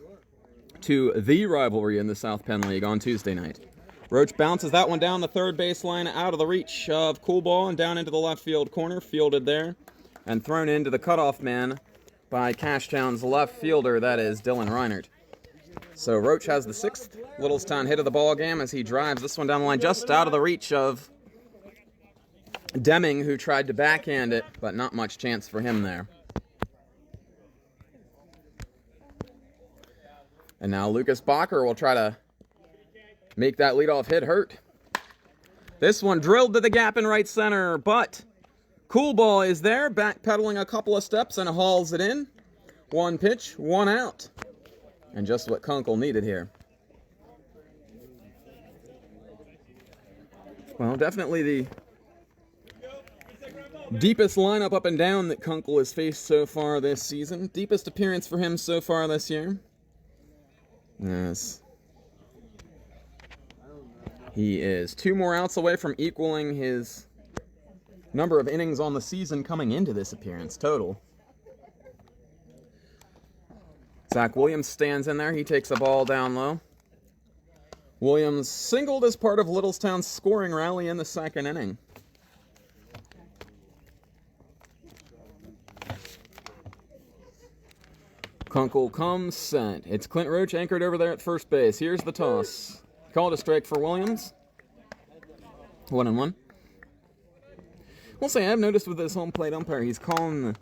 to the rivalry in the South Penn League on Tuesday night. Roach bounces that one down the third baseline, out of the reach of Cool Ball and down into the left field corner, fielded there, and thrown into the cutoff man by Cashtown's left fielder, that is Dylan Reinert. So Roach has the 6th Littlestown hit of the ball game as he drives this one down the line just out of the reach of Deming, who tried to backhand it, but not much chance for him there. And now Lucas Bacher will try to make that leadoff hit hurt. This one drilled to the gap in right center, but Cool Ball is there, backpedaling a couple of steps and hauls it in. 1 pitch, 1 out. And just what Kunkel needed here. Well, definitely the deepest lineup up and down that Kunkel has faced so far this season. Deepest appearance for him so far this year. Yes. He is 2 more outs away from equaling his number of innings on the season coming into this appearance total. Zach Williams stands in there. He takes a ball down low. Williams singled as part of Littlestown's scoring rally in the 2nd inning. Kunkel comes sent. It's Clint Roach anchored over there at first base. Here's the toss. Called a strike for Williams. 1-1. We'll say I've noticed with this home plate umpire, he's calling the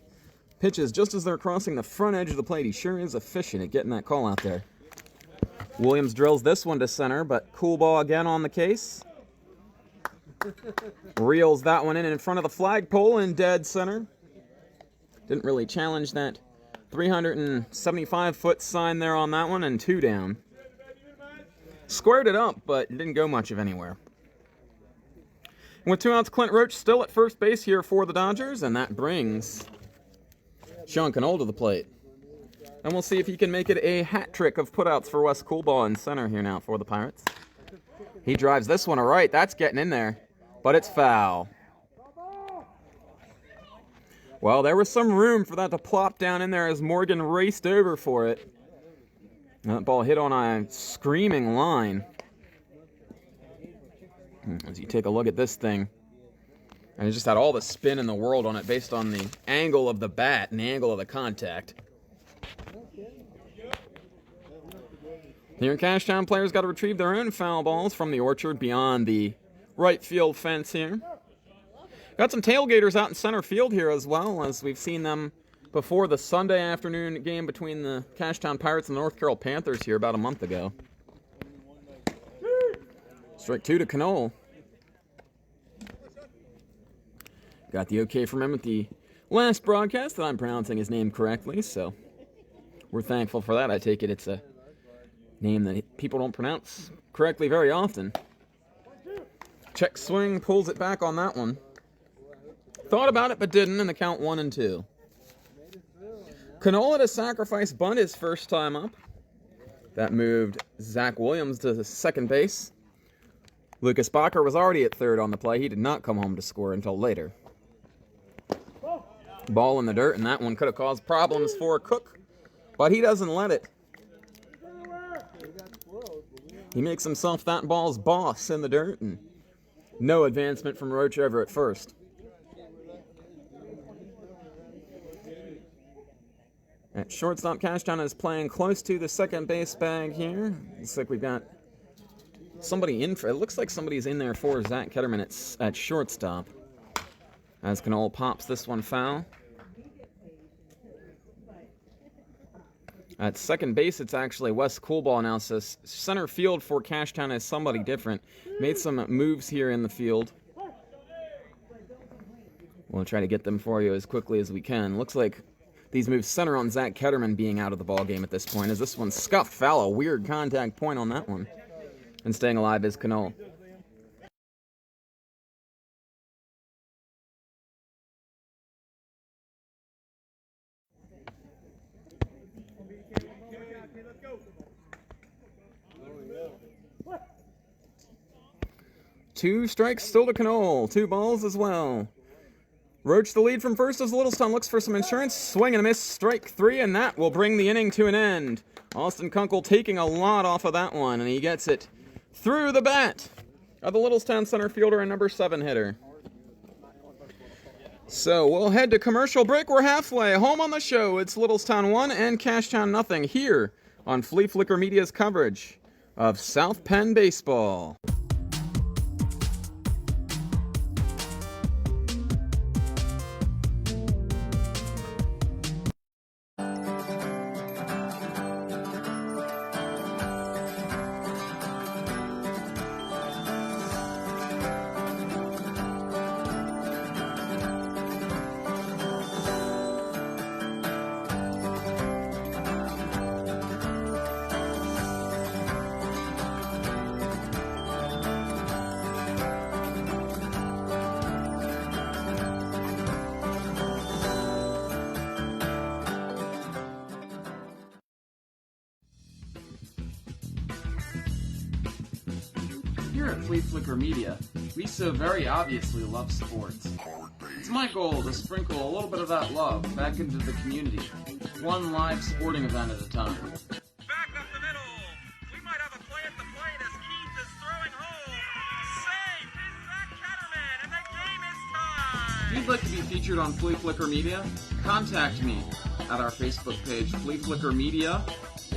pitches just as they're crossing the front edge of the plate. He sure is efficient at getting that call out there. Williams drills this one to center, but cool ball again on the case. Reels that one in front of the flagpole in dead center. Didn't really challenge that 375-foot sign there on that one, and 2 down. Squared it up, but didn't go much of anywhere. And with 2 outs, Clint Roach still at first base here for the Dodgers, and that brings Sean Cannell to the plate. And we'll see if he can make it a hat trick of putouts for Wes Coolbaugh in center here now for the Pirates. He drives this one to right. That's getting in there, but it's foul. Well, there was some room for that to plop down in there as Morgan raced over for it. And that ball hit on a screaming line. As you take a look at this thing, and it just had all the spin in the world on it based on the angle of the bat and the angle of the contact. Here in Cashtown, players got to retrieve their own foul balls from the orchard beyond the right field fence here. Got some tailgaters out in center field here as well, as we've seen them before the Sunday afternoon game between the Cashtown Pirates and the North Carroll Panthers here about a month ago. Strike 2 to Cannell. Got the okay from him at the last broadcast that I'm pronouncing his name correctly, so we're thankful for that. I take it it's a name that people don't pronounce correctly very often. Check swing, pulls it back on that one. Thought about it, but didn't, and the count 1-2. Cannell at a sacrifice bunt his first time up. That moved Zach Williams to second base. Lucas Bacher was already at third on the play. He did not come home to score until later. Ball in the dirt, and that one could have caused problems for Cook, but he doesn't let it. He makes himself that ball's boss in the dirt, and no advancement from Roach over at first. At shortstop, Cashtown is playing close to the second base bag here. Looks like we've got somebody in for it. Looks like somebody's in there for Zach Ketterman at shortstop. As Cannell pops this one foul. At second base, it's actually Wes Coolbaugh now. So center field for Cashtown is somebody different. Made some moves here in the field. We'll try to get them for you as quickly as we can. Looks like these moves center on Zach Ketterman being out of the ballgame at this point, as this one's scuffed foul. A weird contact point on that one. And staying alive is Cannell. Two strikes still to Cannell. 2 balls as well. Roach the lead from first as Littlestown looks for some insurance. Swing and a miss. Strike 3, and that will bring the inning to an end. Austin Kunkel taking a lot off of that one, and he gets it through the bat of the Littlestown center fielder and number 7 hitter. So we'll head to commercial break. We're halfway home on the show. It's Littlestown 1 and Cashtown nothing here on Fleaflicker Media's coverage of South Penn baseball. Here at Fleaflicker Media, we so very obviously love sports. It's my goal to sprinkle a little bit of that love back into the community, one live sporting event at a time. Back up the middle. We might have a play at the plate as Keith is throwing home. Safe is Zach Ketterman, and the game is tied. If you'd like to be featured on Fleaflicker Media, contact me at our Facebook page, Fleaflicker Media,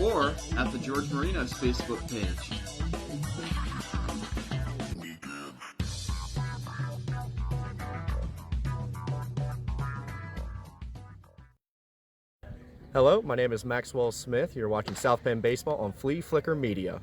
or at the George Marinos Facebook page. Hello, my name is Maxwell Smith. You're watching South Penn Baseball on Fleaflicker Media.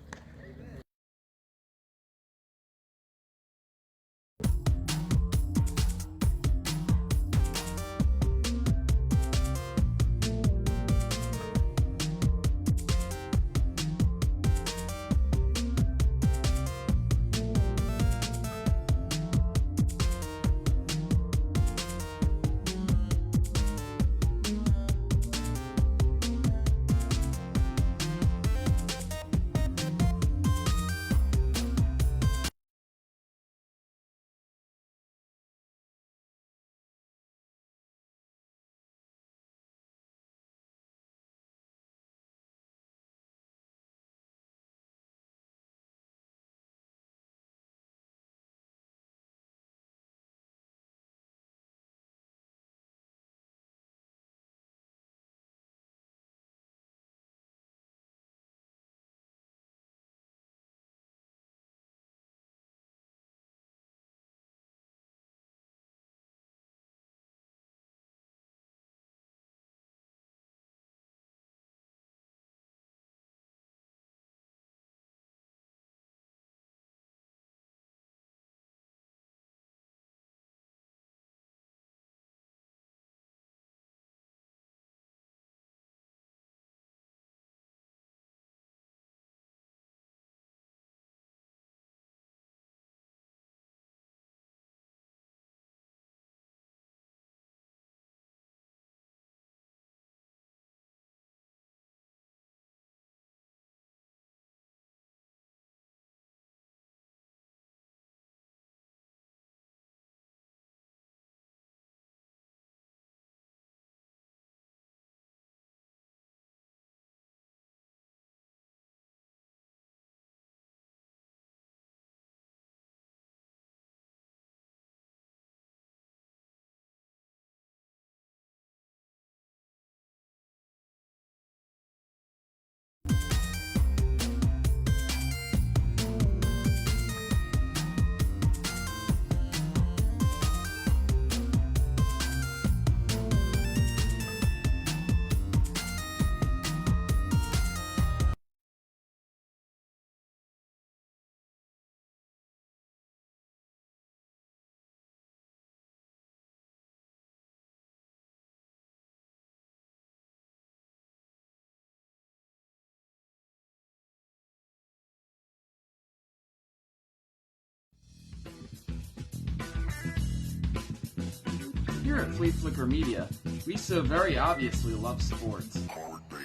Here at Fleaflicker Media, we so very obviously love sports.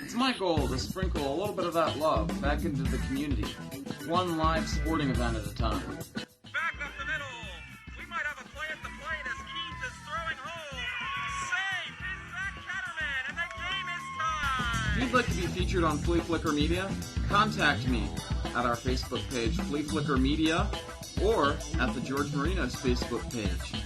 It's my goal to sprinkle a little bit of that love back into the community, one live sporting event at a time. Back up the middle. We might have a play at the plate as Keith is throwing home. Safe is Zach Catterman, and the game is tied. If you'd like to be featured on Fleaflicker Media, contact me at our Facebook page, Fleaflicker Media, or at the George Marinos Facebook page.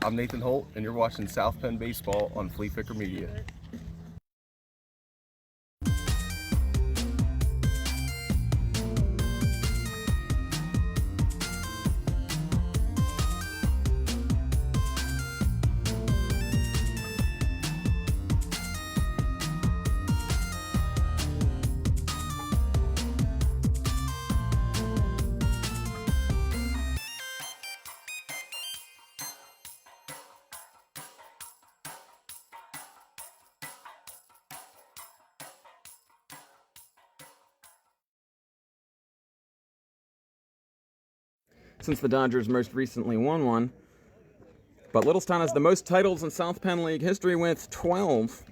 I'm Nathan Holt, and you're watching South Penn Baseball on Fleaflicker Media. Since the Dodgers most recently won one. But Littlestown has the most titles in South Penn League history with 12.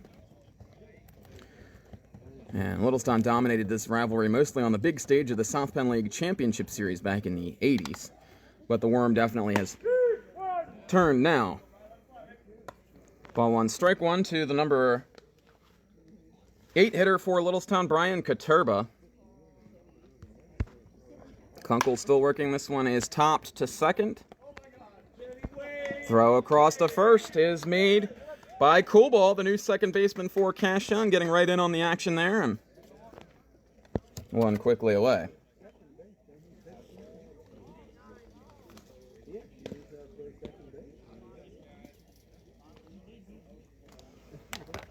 And Littlestown dominated this rivalry mostly on the big stage of the South Penn League Championship Series back in the 80s. But the worm definitely has turned now. Ball one, strike one to the number 8 hitter for Littlestown, Brian Katurba. Kunkel still working. This one is topped to second. Throw across to first is made by Coolball, the new second baseman for Cashtown, getting right in on the action there and one quickly away.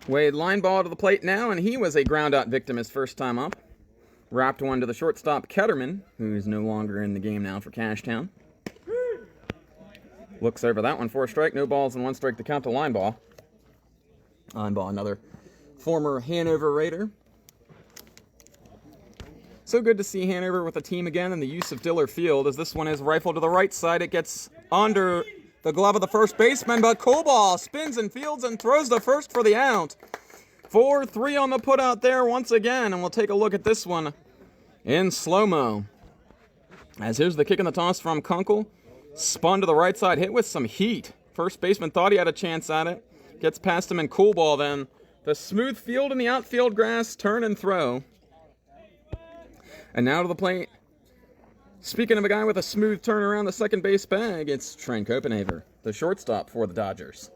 Wade line ball to the plate now, and he was a ground-out victim his first time up. Wrapped one to the shortstop, Ketterman, who's no longer in the game now for Cashtown. Looks over that one for a strike. No balls and one strike to count to line ball. Line ball, another former Hanover Raider. So good to see Hanover with a team again in the use of Diller Field, as this one is rifled to the right side. It gets under the glove of the first baseman, but Coolball spins and fields and throws the first for the out. 4-3 on the put out there once again, and we'll take a look at this one in slow-mo. As here's the kick and the toss from Kunkel. Spun to the right side, hit with some heat. First baseman thought he had a chance at it. Gets past him in Coolball then. The smooth field and the outfield grass, turn and throw. And now to the plate. Speaking of a guy with a smooth turn around the second base bag, it's Trent Copenhaver, the shortstop for the Dodgers.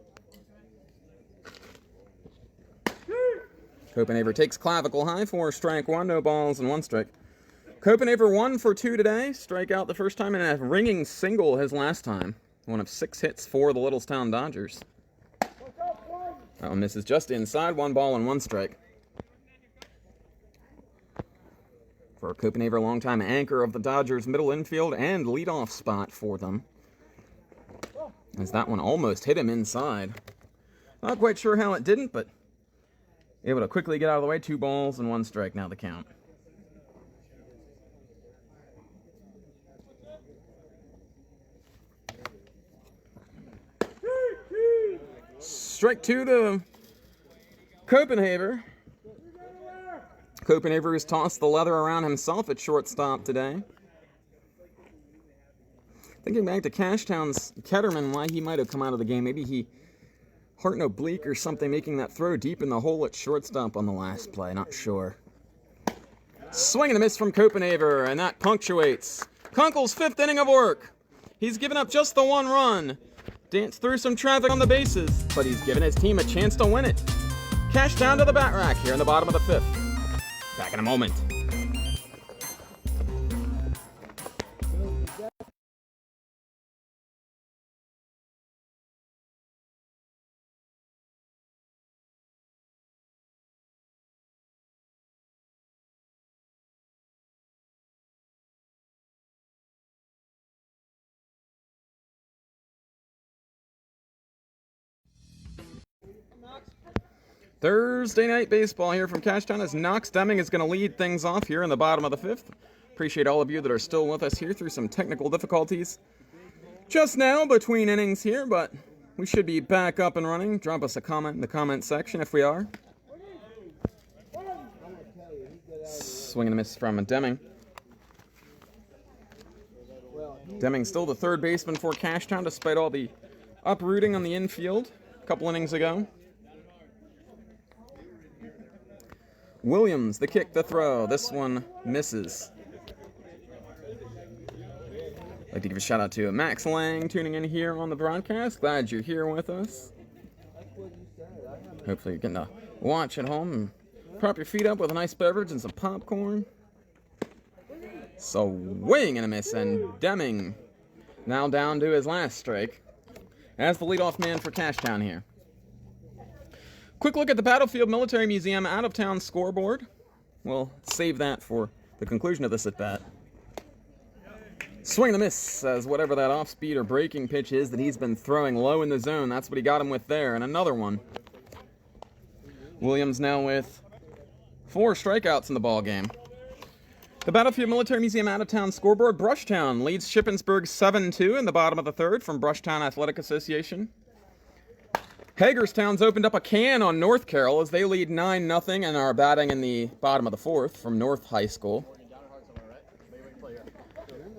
Copenhaver takes clavicle high for strike one, no balls and one strike. Copenhaver 1 for 2 today, strike out the first time and a ringing single his last time. One of 6 hits for the Littlestown Dodgers. That one misses just inside, 1 ball and 1 strike. For Copenhaver, longtime anchor of the Dodgers' middle infield and leadoff spot for them. As that one almost hit him inside. Not quite sure how it didn't, but able to quickly get out of the way. 2 balls and 1 strike now the count. Strike 2 to Copenhaver. Copenhaver has tossed the leather around himself at shortstop today. Thinking back to Cashtown's Ketterman, why he might have come out of the game. Maybe he heart an oblique or something, making that throw deep in the hole at shortstop on the last play. Not sure. Swing and a miss from Copenhaver, and that punctuates Kunkel's 5th inning of work. He's given up just the 1 run. Danced through some traffic on the bases, but he's given his team a chance to win it. Cashtown to the bat rack here in the bottom of the 5th. Back in a moment. Thursday night baseball here from Cashtown as Knox Deming is going to lead things off here in the bottom of the 5th. Appreciate all of you that are still with us here through some technical difficulties just now between innings here, but we should be back up and running. Drop us a comment in the comment section if we are. Swing and a miss from Deming. Deming still the 3rd baseman for Cashtown despite all the uprooting on the infield a couple innings ago. Williams, the kick, the throw. This one misses. I'd like to give a shout out to Max Lang tuning in here on the broadcast. Glad you're here with us. Hopefully you're getting to watch at home and prop your feet up with a nice beverage and some popcorn. Swing and a miss, and Deming now down to his last strike as the leadoff man for Cashtown here. Quick look at the Battlefield Military Museum out-of-town scoreboard. We'll save that for the conclusion of this at-bat. Swing and a miss, as whatever that off-speed or breaking pitch is that he's been throwing low in the zone, that's what he got him with there, and another one. Williams now with 4 strikeouts in the ball game. The Battlefield Military Museum out-of-town scoreboard, Brushtown leads Shippensburg 7-2 in the bottom of the 3rd from Brushtown Athletic Association. Hagerstown's opened up a can on North Carroll as they lead 9-0 and are batting in the bottom of the 4th from North High School.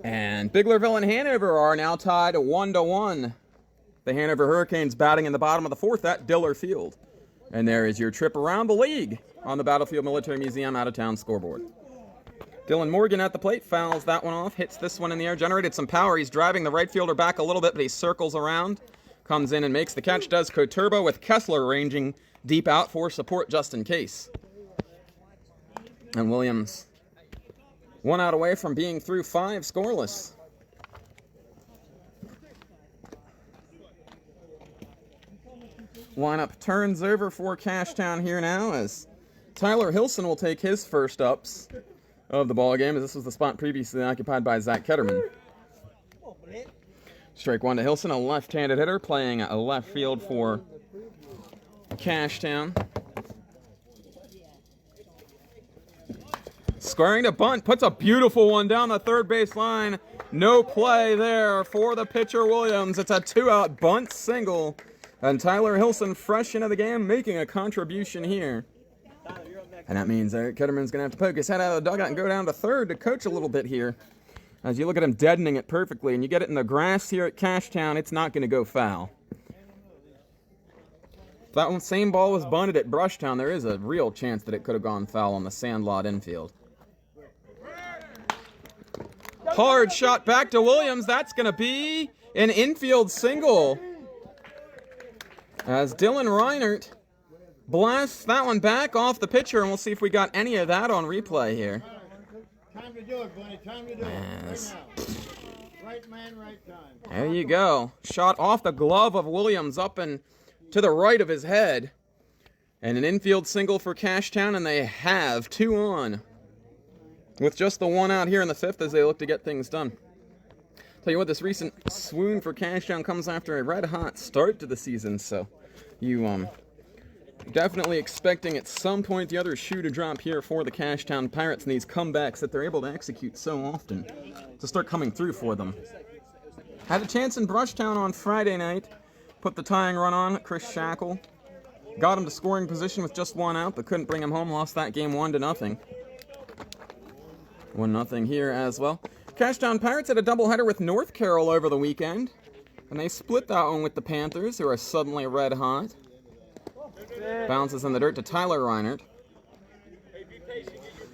And Biglerville and Hanover are now tied 1-1. The Hanover Hurricanes batting in the bottom of the 4th at Diller Field. And there is your trip around the league on the Battlefield Military Museum out-of-town scoreboard. Dylan Morgan at the plate, fouls that one off, hits this one in the air, generated some power. He's driving the right fielder back a little bit, but he circles around. comes in and makes the catch, does Coturbo, with Kessler ranging deep out for support just in case. And Williams 1 out away from being through 5 scoreless. Lineup turns over for Cashtown here now as Tyler Hilson will take his first ups of the ball game, as this was the spot previously occupied by Zach Ketterman. Strike 1 to Hilson, a left-handed hitter playing a left field for Cashtown. Squaring to bunt, puts a beautiful one down the third base line. No play there for the pitcher Williams. It's a 2-out bunt single. And Tyler Hilson fresh into the game, making a contribution here. And that means Eric Ketterman's going to have to poke his head out of the dugout and go down to third to coach a little bit here. As you look at him deadening it perfectly, and you get it in the grass here at Cashtown, it's not going to go foul. If that same ball was bunted at Brushtown, there is a real chance that it could have gone foul on the sandlot infield. Hard shot back to Williams. That's going to be an infield single. As Dylan Reinert blasts that one back off the pitcher, and we'll see if we got any of that on replay here. Time to do it, buddy. Time to do it. Yes. Right man, right time. There you go. Shot off the glove of Williams up and to the right of his head. And an infield single for Cashtown, and they have 2 on. With just the 1 out here in the 5th as they look to get things done. Tell you what, this recent swoon for Cashtown comes after a red-hot start to the season, so you definitely expecting at some point the other shoe to drop here for the Cashtown Pirates and these comebacks that they're able to execute so often to start coming through for them. Had a chance in Brushtown on Friday night, put the tying run on Chris Shackle, got him to scoring position with just 1 out, but couldn't bring him home, lost that game 1-0. 1-0 here as well. Cashtown Pirates had a doubleheader with North Carroll over the weekend, and they split that one with the Panthers, who are suddenly red hot. Bounces in the dirt to Tyler Reinert.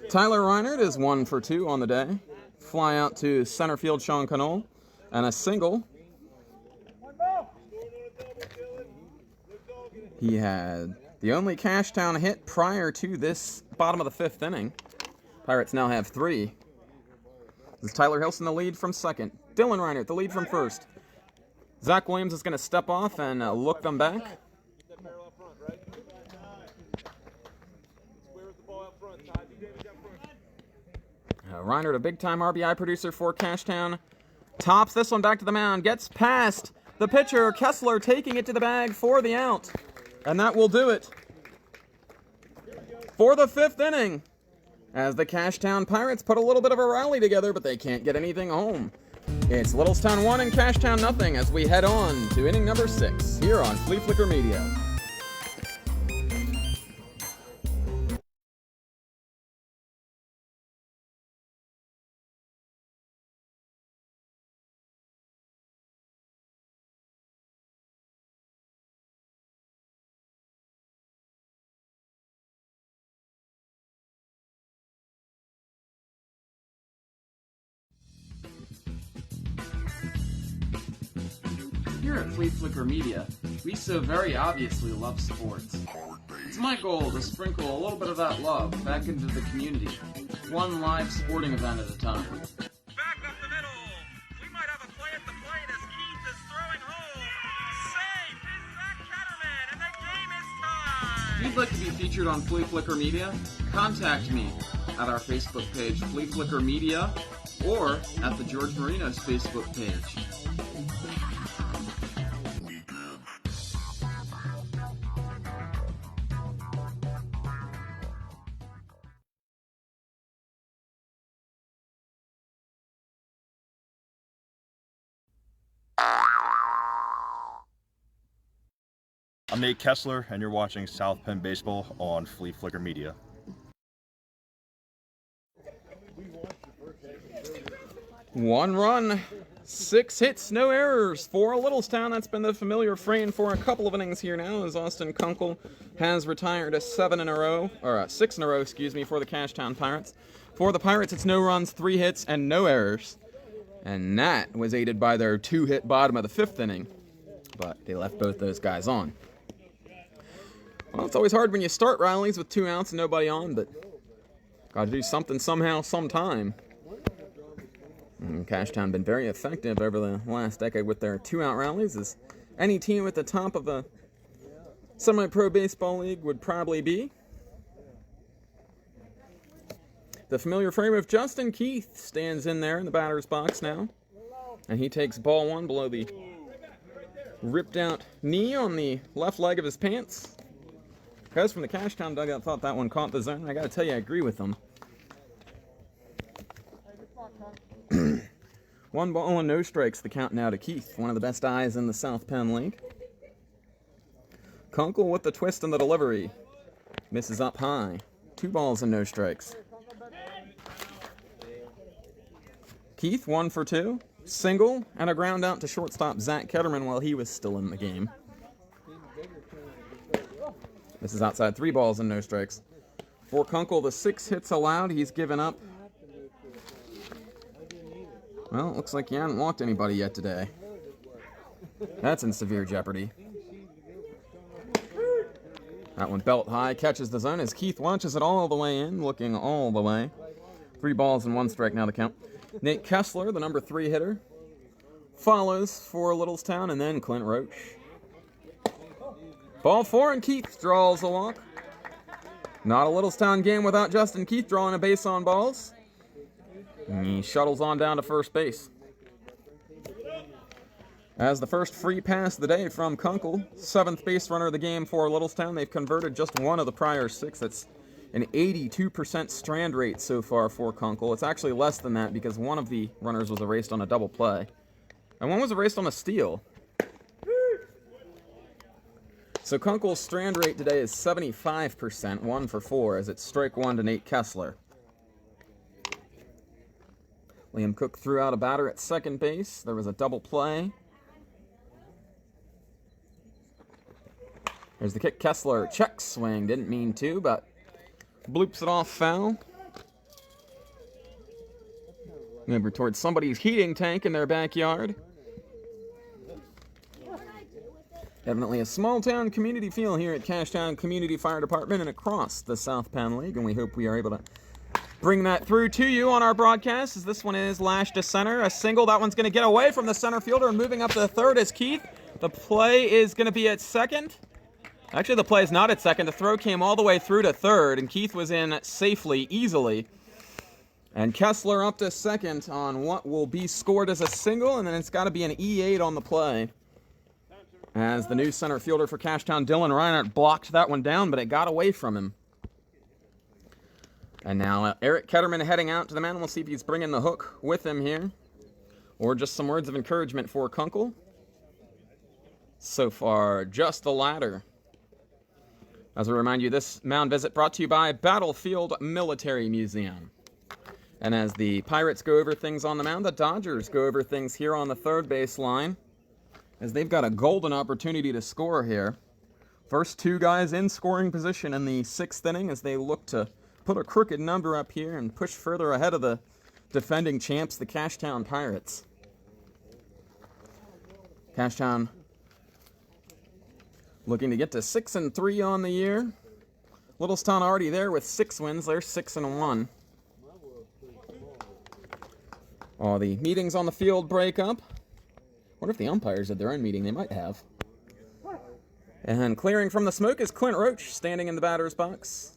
Tyler Reinert is 1 for 2 on the day. Fly out to center field Sean Cannell, and a single. He had the only Cashtown hit prior to this bottom of the 5th inning. Pirates now have 3. This is Tyler Hilson the lead from second. Dylan Reinert the lead from first. Zach Williams is going to step off and look them back. Reinert, a big-time RBI producer for Cashtown, tops this one back to the mound, gets past the pitcher, Kessler, taking it to the bag for the out. And that will do it for the 5th inning, as the Cashtown Pirates put a little bit of a rally together, but they can't get anything home. It's Littlestown 1 and Cashtown nothing as we head on to inning number 6 here on Fleaflicker Media. Here at Fleaflicker Media, we so very obviously love sports. It's my goal to sprinkle a little bit of that love back into the community, one live sporting event at a time. Back up the middle. We might have a play at the plate as Keith is throwing home. Safe is Zach Ketterman, and the game is tied. If you'd like to be featured on Fleaflicker Media, contact me at our Facebook page, Fleaflicker Media, or at the George Marinos Facebook page. I'm Nate Kessler, and you're watching South Penn Baseball on Fleaflicker Media. One run, 6 hits, no errors for Littlestown. That's been the familiar refrain for a couple of innings here now, as Austin Kunkel has retired a 6 in a row, excuse me, for the Cashtown Pirates. For the Pirates, it's no runs, 3 hits, and no errors. And that was aided by their 2-hit bottom of the 5th inning. but they left both those guys on. Well, it's always hard when you start rallies with 2 outs and nobody on, but got to do something somehow, sometime. And Cashtown been very effective over the last decade with their 2-out rallies, as any team at the top of a semi-pro baseball league would probably be. The familiar frame of Justin Keith stands in there in the batter's box now. And he takes ball 1 below the ripped out knee on the left leg of his pants. Guys from the Cashtown dugout thought that one caught the zone. I gotta tell you, I agree with them. 1 ball and no strikes, the count now to Keith, one of the best eyes in the South Penn League. Kunkel with the twist and the delivery. Misses up high. 2 balls and no strikes. Keith, 1 for 2. Single and a ground out to shortstop Zach Ketterman while he was still in the game. This is outside, 3 balls and no strikes. For Kunkel, the 6 hits allowed, he's given up. Well, it looks like you haven't walked anybody yet today. That's in severe jeopardy. That one belt high, catches the zone as Keith launches it all the way in, looking all the way. 3 balls and 1 strike now the count. Nate Kessler, the number 3 hitter, follows for Littlestown, and then Clint Roach. Ball 4, and Keith draws a walk. Not a Littlestown game without Justin Keith drawing a base on balls. And he shuttles on down to first base. As the first free pass of the day from Kunkel, 7th base runner of the game for Littlestown. They've converted just 1 of the prior 6. That's an 82% strand rate so far for Kunkel. It's actually less than that because 1 of the runners was erased on a double play. And 1 was erased on a steal. So Kunkel's strand rate today is 75%, 1 for 4, as it's strike 1 to Nate Kessler. Liam Cook threw out a batter at second base. There was a double play. There's the kick. Kessler check swing. Didn't mean to, but bloops it off foul. Over towards somebody's heating tank in their backyard. Definitely a small-town community feel here at Cashtown Community Fire Department and across the South Penn League, and we hope we are able to bring that through to you on our broadcast, as this one is lashed to center. A single. That one's going to get away from the center fielder, and moving up to the third is Keith. The play is going to be at second. Actually, the play is not at second. The throw came all the way through to third, and Keith was in safely, easily. And Kessler up to second on what will be scored as a single, and then it's got to be an E8 on the play. As the new center fielder for Cashtown, Dylan Reinhardt, blocked that one down, but it got away from him. And now Eric Ketterman heading out to the mound. We'll see if he's bringing the hook with him here, or just some words of encouragement for Kunkel. So far, just the latter. As we remind you, this mound visit brought to you by Battlefield Military Museum. And as the Pirates go over things on the mound, the Dodgers go over things here on the third base line, as they've got a golden opportunity to score here. First 2 guys in scoring position in the 6th inning as they look to put a crooked number up here and push further ahead of the defending champs, the Cashtown Pirates. Cashtown looking to get to 6-3 on the year. Littlestown already there with 6 wins. They're 6-1. All the meetings on the field break up. Wonder if the umpires had their own meeting. They might have. And clearing from the smoke is Clint Roach, standing in the batter's box.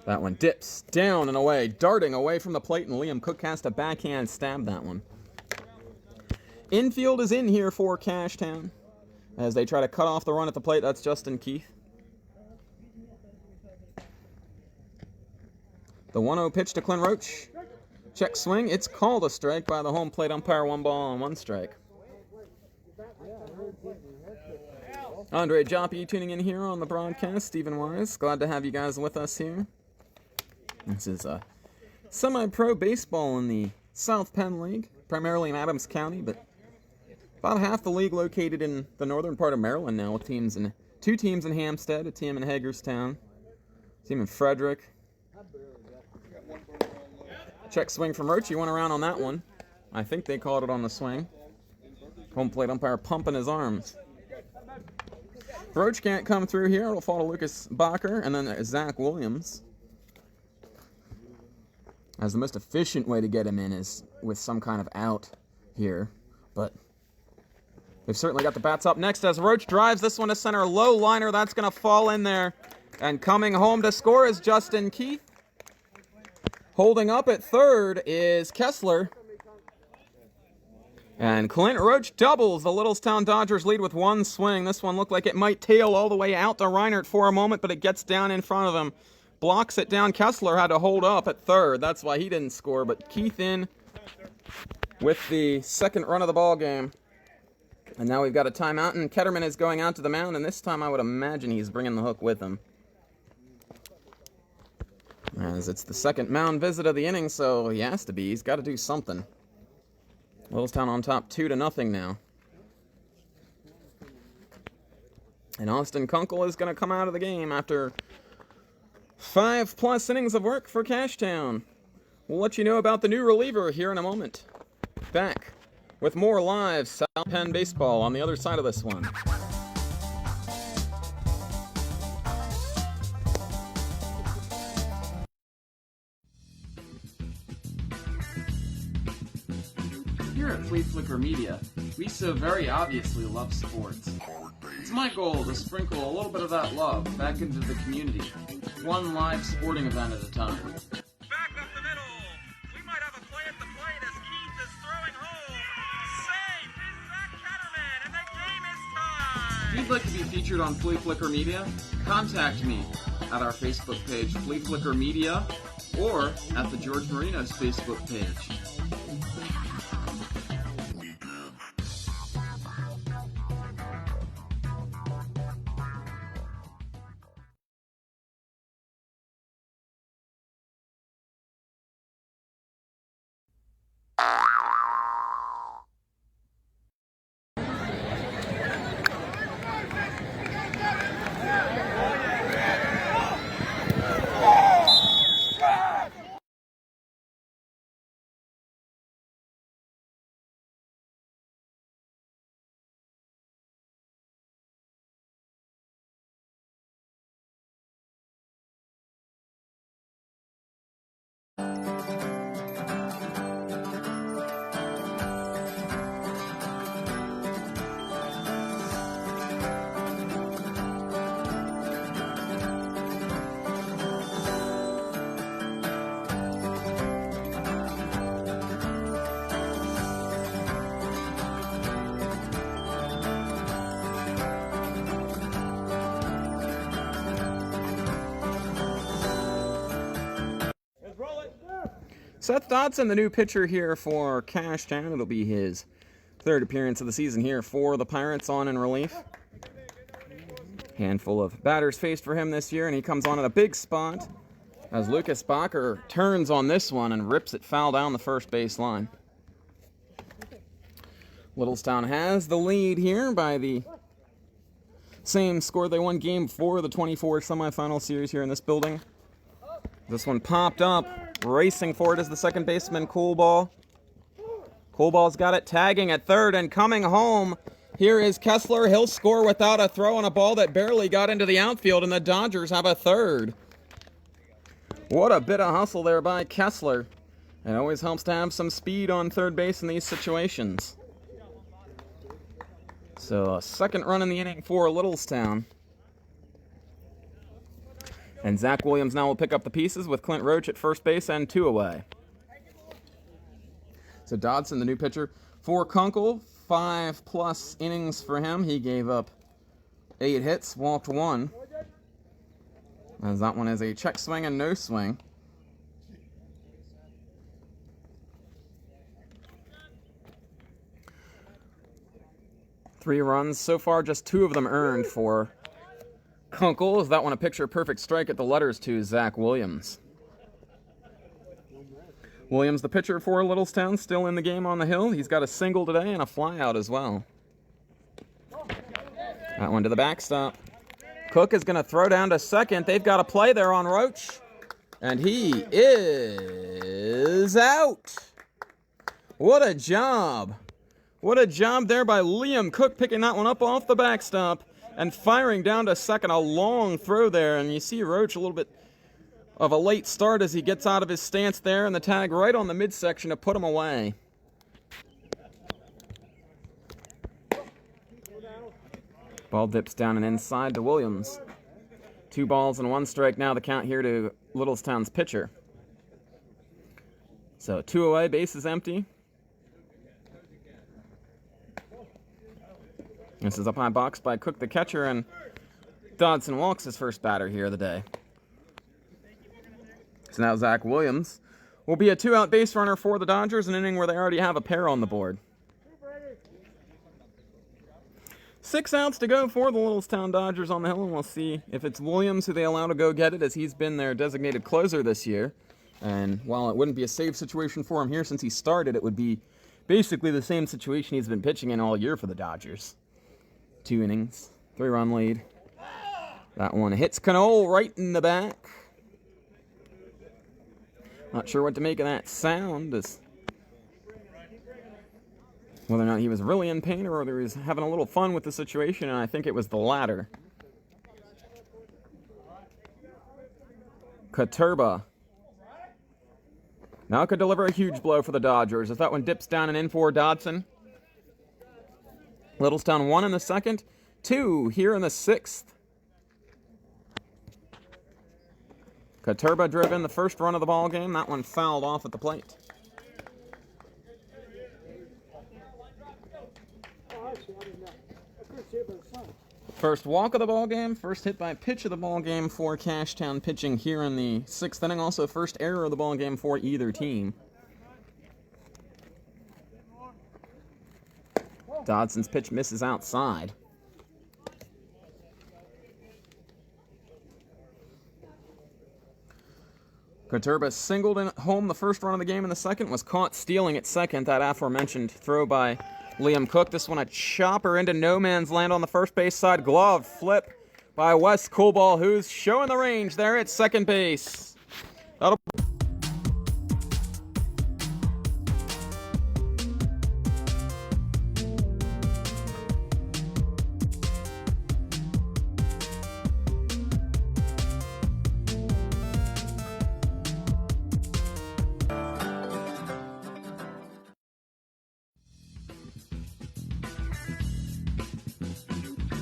That one dips down and away, darting away from the plate, and Liam Cook has to backhand stab that one. Infield is in here for Cashtown as they try to cut off the run at the plate. That's Justin Keith. The 1-0 pitch to Clint Roach. Check swing. It's called a strike by the home plate umpire. 1 ball and 1 strike. Andre Joppy tuning in here on the broadcast. Stephen Wise, glad to have you guys with us here. This is semi-pro baseball in the South Penn League, primarily in Adams County, but about half the league located in the northern part of Maryland now, with 2 teams in Hampstead, a team in Hagerstown, a team in Frederick. Check swing from Roach. He went around on that one. I think they called it on the swing. Home plate umpire pumping his arms. Roach can't come through here. It'll fall to Lucas Bacher, and then Zach Williams. As the most efficient way to get him in is with some kind of out here, but they've certainly got the bats up. Next, as Roach drives this one to center, low liner, that's going to fall in there. And coming home to score is Justin Keith. Holding up at third is Kessler. And Clint Roach doubles. The Littlestown Dodgers lead with one swing. This one looked like it might tail all the way out to Reinert for a moment, but it gets down in front of him. Blocks it down. Kessler had to hold up at third. That's why he didn't score, but Keith in with the second run of the ball game. And now we've got a timeout, and Ketterman is going out to the mound, and this time I would imagine he's bringing the hook with him. As it's the second mound visit of the inning, so he has to be. He's got to do something. Littlestown on top 2-0 now. And Austin Kunkel is going to come out of the game after 5+ innings of work for Cashtown. We'll let you know about the new reliever here in a moment. Back with more live South Penn baseball on the other side of this one. Here at Fleaflicker Media, we so very obviously love sports. It's my goal to sprinkle a little bit of that love back into the community, one live sporting event at a time. Back up the middle. We might have a play at the plate as Keith is throwing home. Safe is Zach Ketterman, and the game is tied. If you'd like to be featured on Fleaflicker Media, contact me at our Facebook page, Fleaflicker Media, or at the George Marinos Facebook page. Seth Dodson, the new pitcher here for Cashtown. It'll be his third appearance of the season here for the Pirates on in relief. Handful of batters faced for him this year, and he comes on at a big spot as Lucas Bacher turns on this one and rips it foul down the first base line. Littlestown has the lead here by the same score they won game 4 of the 24 semifinal series here in this building. This one popped up. Racing for it is the second baseman, Coolball. Coolball's got it, tagging at third, and coming home, here is Kessler. He'll score without a throw on a ball that barely got into the outfield, and the Dodgers have a third. What a bit of hustle there by Kessler. It always helps to have some speed on third base in these situations. So a second run in the inning for Littlestown. And Zach Williams now will pick up the pieces with Clint Roach at first base and 2 away. So Dodson, the new pitcher for Kunkel, 5+ innings for him. He gave up 8 hits, walked 1. As that one is a check swing and no swing. Three runs so far, just 2 of them earned for Kunkel. Is that one a picture-perfect strike at the letters to Zach Williams? Williams, the pitcher for Littlestown, still in the game on the hill. He's got a single today and a flyout as well. That one to the backstop. Cook is going to throw down to second. They've got a play there on Roach. And he is out. What a job! What a job there by Liam Cook, picking that one up off the backstop and firing down to second. A long throw there, and you see Roach a little bit of a late start as he gets out of his stance there, and the tag right on the midsection to put him away. Ball dips down and inside to Williams. 2 balls and 1 strike now, the count here to Littlestown's pitcher. So 2 away, base is empty. This is up high box by Cook, the catcher, and Dodson walks his first batter here of the day. So now Zach Williams will be a 2-out base runner for the Dodgers, an inning where they already have a pair on the board. 6 outs to go for the Littlestown Dodgers on the hill, and we'll see if it's Williams who they allow to go get it, as he's been their designated closer this year. And while it wouldn't be a save situation for him here since he started, it would be basically the same situation he's been pitching in all year for the Dodgers. 2 innings, 3-run lead. That one hits Knoll right in the back. Not sure what to make of that sound, as whether or not he was really in pain or whether he was having a little fun with the situation, and I think it was the latter. Katurba now could deliver a huge blow for the Dodgers as that one dips down and in for Dodson. Littlestown 1 in the second, 2 here in the 6th. Katurba driven the first run of the ball game. That one fouled off at the plate. First walk of the ball game, first hit by pitch of the ball game for Cashtown pitching here in the 6th inning. Also first error of the ball game for either team. Dodson's pitch misses outside. Katurba singled in home the first run of the game in the second, was caught stealing at second. That aforementioned throw by Liam Cook. This one a chopper into no man's land on the first base side. Glove flip by Wes Coolball, who's showing the range there at second base. That'll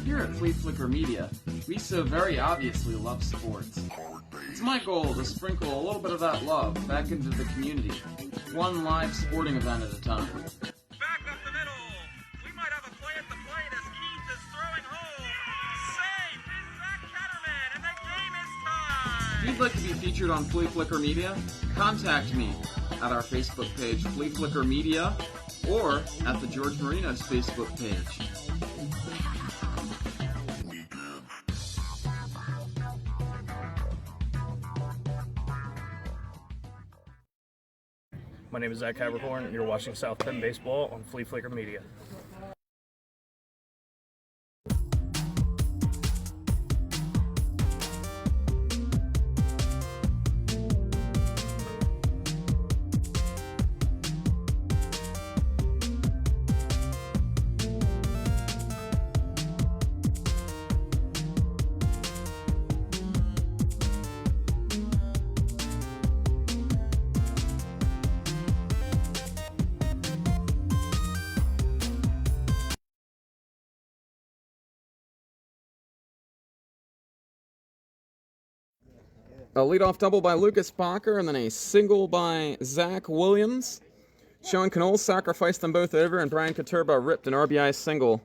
Here at Fleaflicker Media, we so very obviously love sports. It's my goal to sprinkle a little bit of that love back into the community, one live sporting event at a time. Back up the middle. We might have a play at the plate as Keith is throwing home. Safe is Zach Catterman, and the game is tied. If you'd like to be featured on Fleaflicker Media, contact me at our Facebook page, Fleaflicker Media, or at the George Marinos Facebook page. My name is Zach Haberhorn, and you're watching South Penn Baseball on Fleaflicker Media. a leadoff double by Lucas Bacher, and then a single by Zach Williams. Sean Knoll sacrificed them both over, and Brian Katurba ripped an RBI single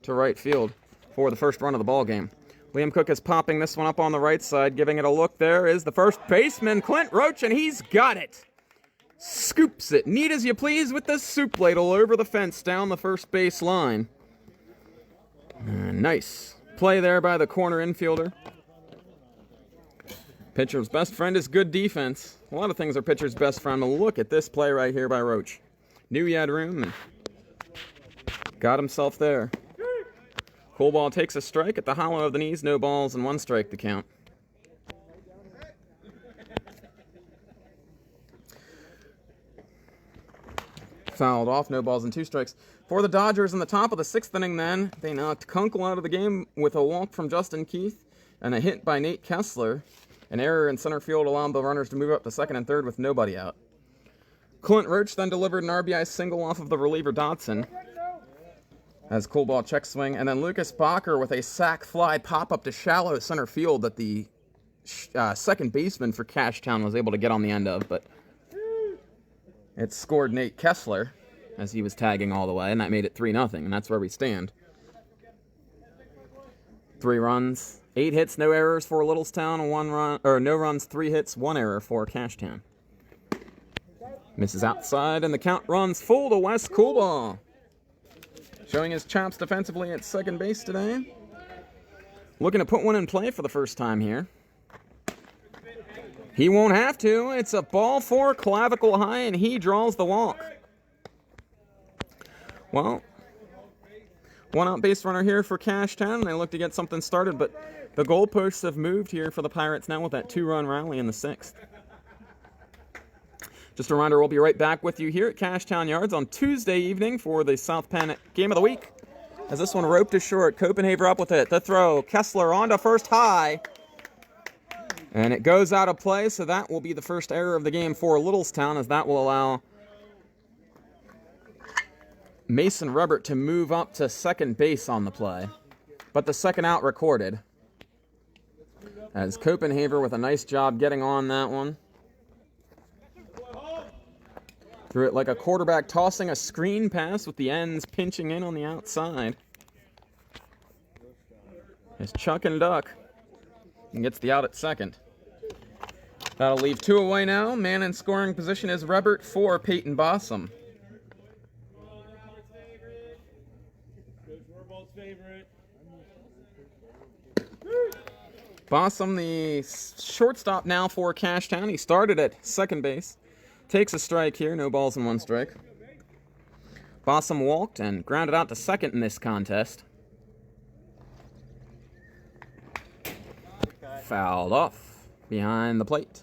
to right field for the first run of the ball game. Liam Cook is popping this one up on the right side, giving it a look. There is the first baseman, Clint Roach, and he's got it. Scoops it, neat as you please, with the soup ladle over the fence down the first base line. Nice play there by the corner infielder. Pitcher's best friend is good defense. A lot of things are pitcher's best friend, but look at this play right here by Roach. Knew he had room and got himself there. Coolball takes a strike at the hollow of the knees. No balls and 1 strike to count. Fouled off, no balls and 2 strikes. For the Dodgers in the top of the 6th inning then, they knocked Kunkel out of the game with a walk from Justin Keith and a hit by Nate Kessler. An error in center field allowed the runners to move up to 2nd and 3rd with nobody out. Clint Roach then delivered an RBI single off of the reliever Dotson as cool ball check swing, and then Lucas Bacher with a sac fly pop up to shallow center field that the second baseman for Cashtown was able to get on the end of, but it scored Nate Kessler as he was tagging all the way, and that made it 3-0, and that's where we stand. 3 runs, 8 hits, no errors for Littlestown, 1 run, or no runs, 3 hits, 1 error for Cashtown. Misses outside, and the count runs full to Wes Coolball. Showing his chops defensively at second base today. Looking to put one in play for the first time here. He won't have to. It's a ball 4, clavicle high, and he draws the walk. Well, one out base runner here for Cashtown. They look to get something started, but the goalposts have moved here for the Pirates now with that 2-run rally in the 6th. Just a reminder, we'll be right back with you here at Cashtown Yards on Tuesday evening for the South Penn Game of the Week. As this one roped to short, Copenhaver up with it. The throw, Kessler on to first high. And it goes out of play, so that will be the first error of the game for Littlestown, as that will allow Mason Rubbert to move up to second base on the play. But the second out recorded. As Copenhaver with a nice job getting on that one. Threw it like a quarterback tossing a screen pass with the ends pinching in on the outside. It's Chuck and Duck. And gets the out at second. That'll leave 2 away now. Man in scoring position is Rubbert for Peyton Bossum. Bossum, the shortstop now for Cashtown. He started at second base. Takes a strike here, no balls and 1 strike. Bossum walked and grounded out to second in this contest. Fouled off behind the plate.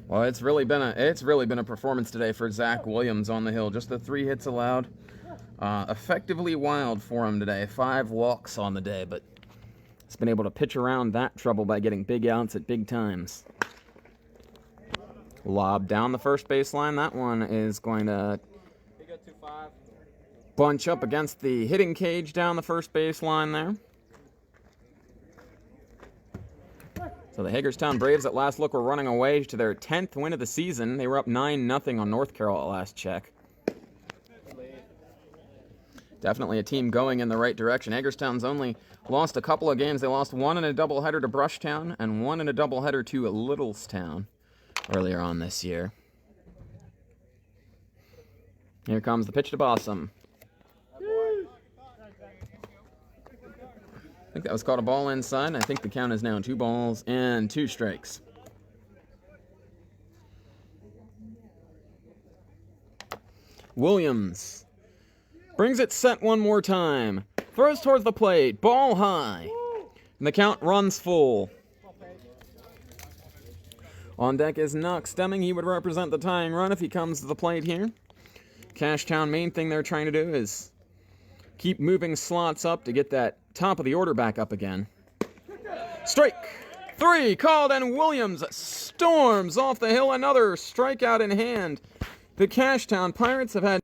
Well, it's really been a performance today for Zach Williams on the hill. Just the 3 hits allowed. Effectively wild for him today. 5 walks on the day, but he's been able to pitch around that trouble by getting big outs at big times. Lob down the first baseline. That one is going to bunch up against the hitting cage down the first baseline there. So the Hagerstown Braves at last look were running away to their 10th win of the season. They were up 9-0 on North Carroll at last check. Definitely a team going in the right direction. Hagerstown's only lost a couple of games. They lost 1 in a doubleheader to Brushtown and 1 in a doubleheader to Littlestown earlier on this year. Here comes the pitch to Bossum. I think that was called a ball inside. I think the count is now 2 balls and 2 strikes. Williams brings it set one more time. Throws towards the plate. Ball high. And the count runs full. On deck is Knox Stemming. He would represent the tying run if he comes to the plate here. Cashtown, main thing they're trying to do is keep moving slots up to get that top of the order back up again. Strike 3 called, and Williams storms off the hill. Another strikeout in hand. The Cashtown Pirates have had...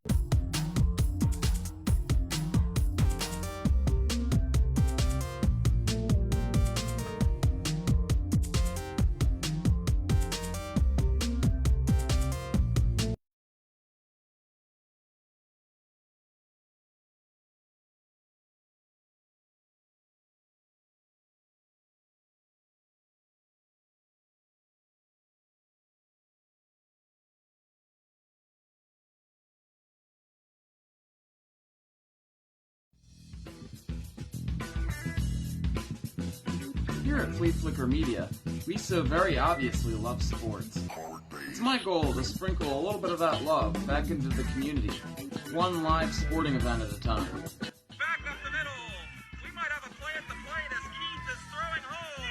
Here at Fleaflicker Media, we so very obviously love sports. It's my goal to sprinkle a little bit of that love back into the community, one live sporting event at a time. Back up the middle. We might have a play at the plate as Keith is throwing home.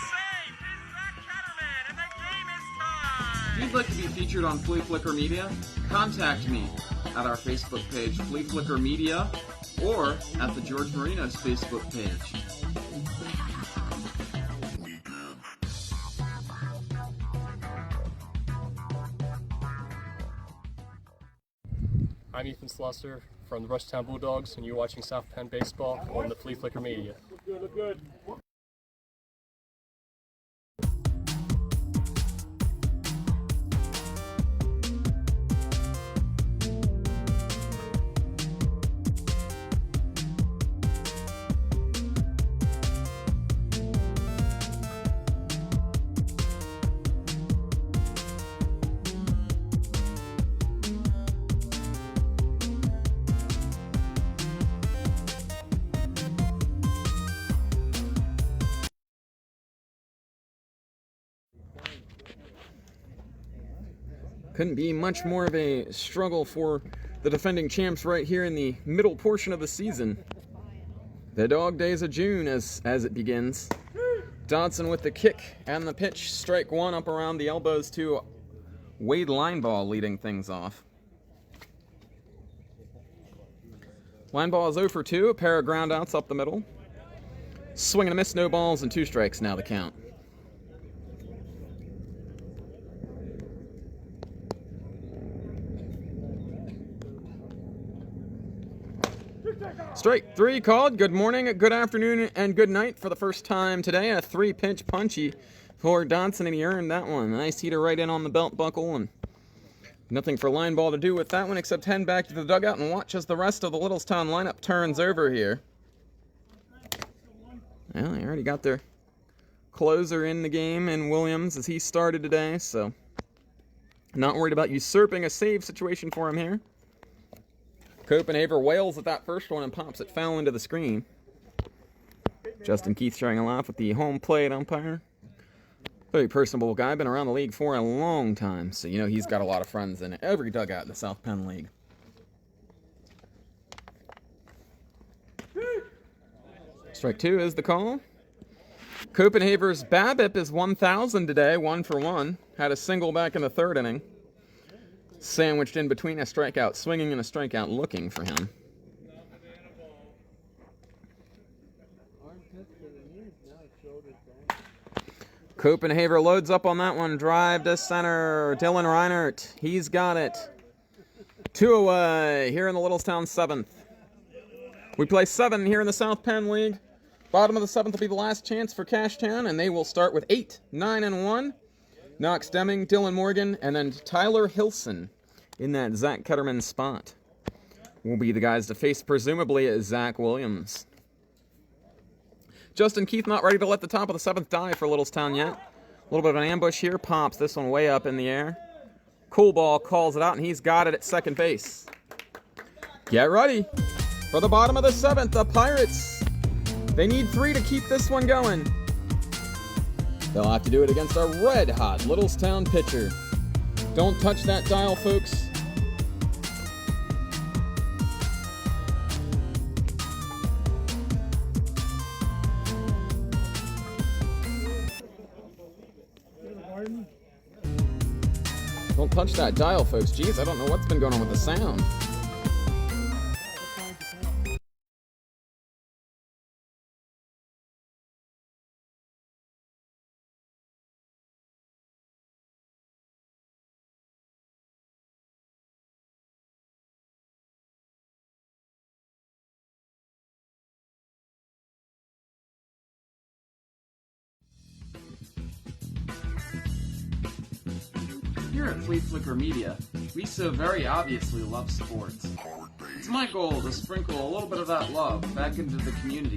Safe is Zach Ketterman, and the game is tied. you'd like to be featured on Fleaflicker Media, contact me at our Facebook page, Fleaflicker Media, or at the George Marinos Facebook page. I'm Ethan Slusser from the Littlestown Bulldogs, and you're watching South Penn Baseball on the Fleaflicker Media. Look good. Couldn't be much more of a struggle for the defending champs right here in the middle portion of the season. The dog days of June as it begins. Dodson with the kick and the pitch. Strike one up around the elbows to Wade Lineball leading things off. Lineball is 0 for 2, a pair of ground outs up the middle. Swing and a miss, no balls, and 2 strikes now the count. Strike 3 called. Good morning, good afternoon, and good night for the first time today. A 3-pitch punchy for Dodson, and he earned that one. Nice heater right in on the belt buckle, and nothing for Lineball to do with that one except head back to the dugout and watch as the rest of the Littlestown lineup turns over here. Well, they already got their closer in the game, and Williams as he started today, so not worried about usurping a save situation for him here. Copenhaver wails at that first one and pops it foul into the screen. Justin Keith sharing a laugh with the home plate umpire. Very personable guy, been around the league for a long time, so you know he's got a lot of friends in every dugout in the South Penn League. Strike 2 is the call. Copenhaver's BABIP is 1,000 today, 1 for 1. Had a single back in the third inning. Sandwiched in between a strikeout swinging and a strikeout looking for him. Copenhaver loads up on that one. Drive to center. Dylan Reinert. He's got it. 2 away here in the Littlestown 7th. We play 7 here in the South Penn League. Bottom of the 7th will be the last chance for Cashtown, and they will start with 8, 9, and 1. Knox Deming, Dylan Morgan, and then Tyler Hilson in that Zach Ketterman spot will be the guys to face, presumably, Zach Williams. Justin Keith not ready to let the top of the 7th die for Littlestown yet. A little bit of an ambush here. Pops this one way up in the air. Cool Ball calls it out, and he's got it at second base. Get ready for the bottom of the 7th. The Pirates, they need 3 to keep this one going. They'll have to do it against a red-hot Littlestown pitcher. Don't touch that dial, folks. Don't touch that dial, folks. Jeez, I don't know what's been going on with the sound. Here at Fleaflicker Media, we so very obviously love sports. It's my goal to sprinkle a little bit of that love back into the community,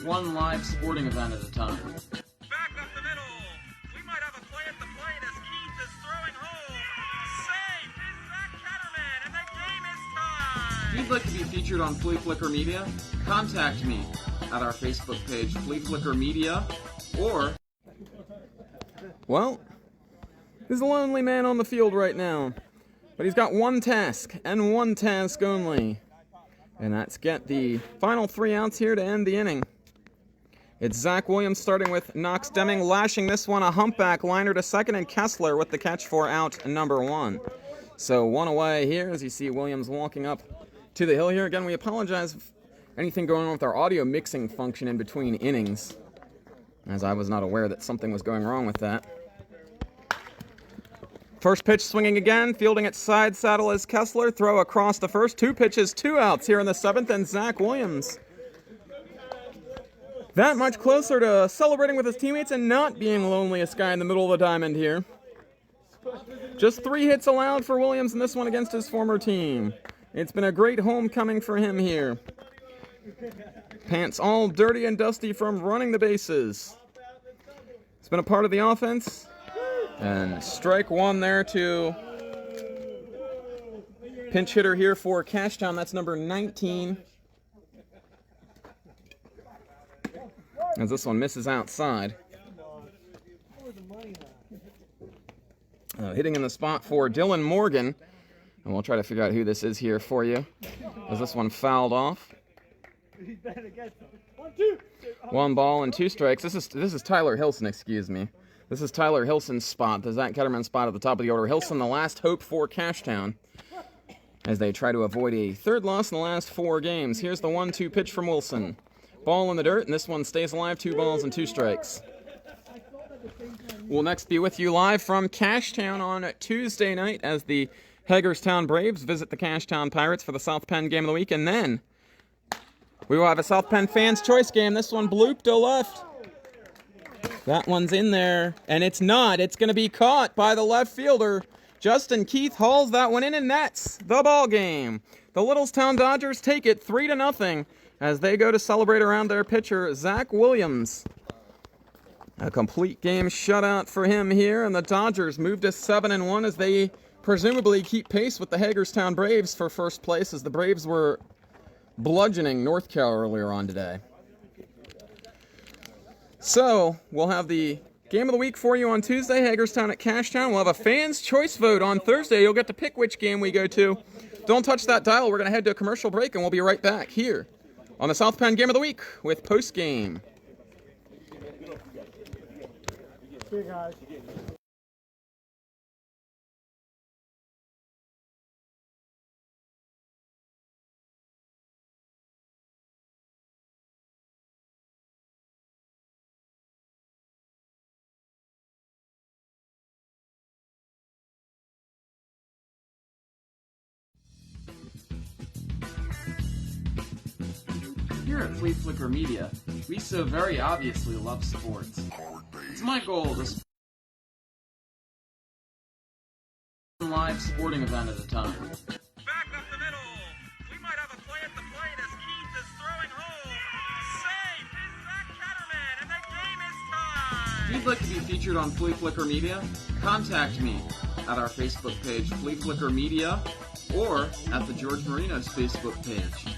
one live sporting event at a time. Back up the middle. We might have a play at the plate as Keith is throwing home. Safe is Zach Ketterman, and the game is tied. If you'd like to be featured on Fleaflicker Media, contact me at our Facebook page, Fleaflicker Media, or... Well, there's a lonely man on the field right now, but he's got one task, and one task only, and that's get the final 3 outs here to end the inning. It's Zach Williams starting with Knox Deming, lashing this one, a humpback liner to second, and Kessler with the catch for out number 1. So 1 away here as you see Williams walking up to the hill here. Again, we apologize if anything going on with our audio mixing function in between innings, as I was not aware that something was going wrong with that. First pitch swinging again, fielding at side saddle is Kessler. Throw across the first. 2 pitches, 2 outs here in the 7th, and Zach Williams that much closer to celebrating with his teammates and not being loneliest guy in the middle of the diamond here. Just 3 hits allowed for Williams in this one against his former team. It's been a great homecoming for him here. Pants all dirty and dusty from running the bases. It's been a part of the offense. And strike 1 there to pinch hitter here for Cashtown. That's number 19. As this one misses outside. Hitting in the spot for Dylan Morgan. And we'll try to figure out who this is here for you, as this one fouled off. 1 ball and 2 strikes. This is Tyler Hilson, excuse me. This is Tyler Hilson's spot, the Zach Ketterman spot at the top of the order. Hilson, the last hope for Cashtown, as they try to avoid a 3rd loss in the last 4 games. Here's the 1-2 pitch from Wilson. Ball in the dirt, and this one stays alive. 2 balls and 2 strikes. We'll next be with you live from Cashtown on Tuesday night as the Hagerstown Braves visit the Cashtown Pirates for the South Penn Game of the Week, and then we will have a South Penn Fans Choice game. This one blooped to left. That one's in there, and it's not. It's going to be caught by the left fielder. Justin Keith hauls that one in, and that's the ball game. The Littlestown Dodgers take it 3-0 as they go to celebrate around their pitcher, Zach Williams. A complete game shutout for him here, and the Dodgers move to 7-1 as they presumably keep pace with the Hagerstown Braves for first place, as the Braves were bludgeoning North Cal earlier on today. So, we'll have the game of the week for you on Tuesday, Hagerstown at Cashtown. We'll have a Fans Choice vote on Thursday. You'll get to pick which game we go to. Don't touch that dial. We're going to head to a commercial break, and we'll be right back here on the South Penn Game of the Week with Postgame. See you guys. Here at Fleaflicker Media, we so very obviously love sports. It's my goal to live sporting event at a time. Back up the middle. We might have a play at the plate as Keith is throwing home. Safe is Zach Ketterman, and the game is tied. If you'd like to be featured on Fleaflicker Media, contact me at our Facebook page, Fleaflicker Media, or at the George Marinos Facebook page.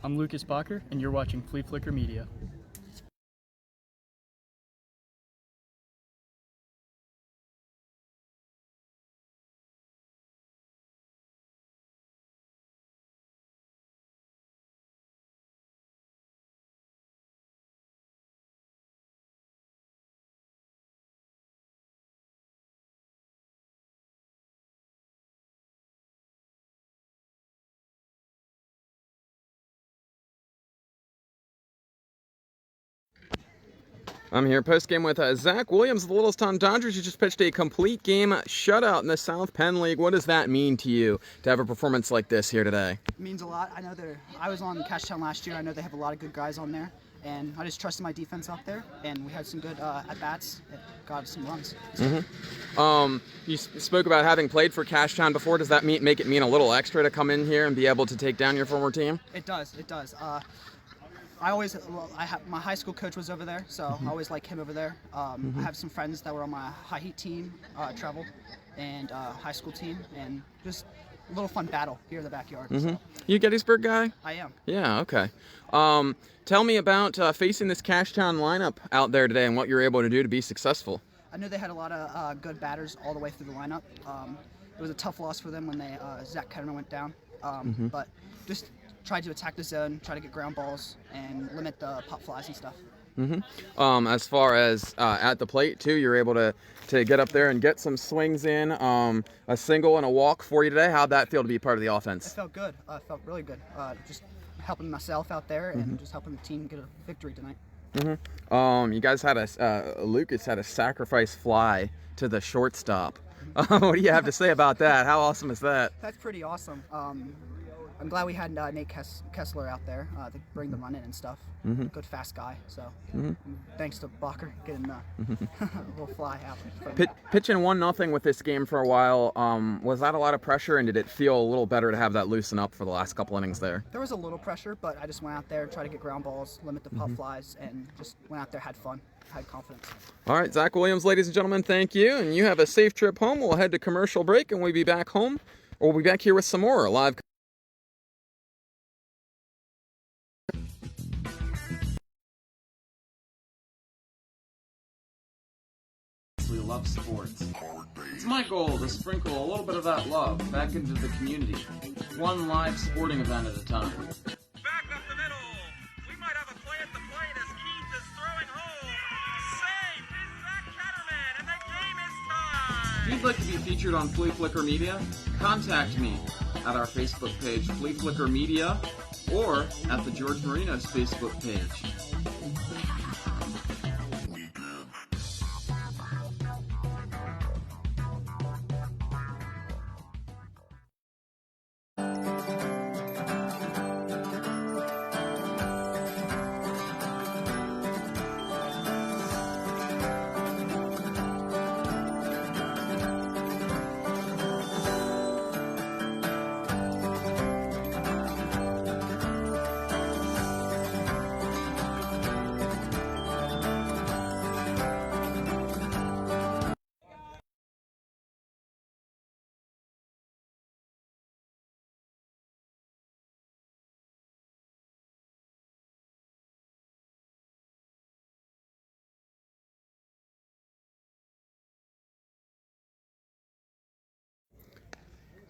I'm Lucas Bacher, and you're watching Fleaflicker Media. I'm here post-game with Zach Williams of the Littlestown Dodgers. You just pitched a complete game shutout in the South Penn League. What does that mean to you to have a performance like this here today? It means a lot. I know I was on Cashtown last year. I know they have a lot of good guys on there, and I just trusted my defense out there, and we had some good at-bats that got some runs. You spoke about having played for Cashtown before. Does that make it mean a little extra to come in here and be able to take down your former team? It does. It does. My high school coach was over there, so I always like him over there. I have some friends that were on my high heat team, travel, and high school team, and just little fun battle here in the backyard. Mm-hmm. So. You a Gettysburg guy? I am. Yeah, okay. Tell me about facing this Cashtown lineup out there today and what you're able to do to be successful. I knew they had a lot of good batters all the way through the lineup. It was a tough loss for them when Zach Ketterman went down, but just tried to attack the zone, try to get ground balls, and limit the pop flies and stuff. As far as at the plate too, you're able to get up there and get some swings in, a single and a walk for you today. How'd that feel to be part of the offense? It felt good. It felt really good. Just helping myself out there and just helping the team get a victory tonight. You guys had Lucas had a sacrifice fly to the shortstop. What do you have to say about that? How awesome is that? That's pretty awesome. I'm glad we had Nate Kessler out there to bring the run in and stuff. Good fast guy. So thanks to Bacher getting a little fly out. Pitching 1-0 with this game for a while. Was that a lot of pressure, and did it feel a little better to have that loosen up for the last couple innings there? There was a little pressure, but I just went out there, tried to get ground balls, limit the pop flies, and just went out there, had fun, had confidence. All right, Zach Williams, ladies and gentlemen, thank you. And you have a safe trip home. We'll head to commercial break, and we'll be back home. We'll be back here with some more live. Love sports. It's my goal to sprinkle a little bit of that love back into the community, one live sporting event at a time. Back up the middle. We might have a play at the plate as Keith is throwing home. Safe is Zach Ketterman, and the game is tied. If you'd like to be featured on Fleaflicker Media, contact me at our Facebook page, Fleaflicker Media, or at the George Marinos Facebook page.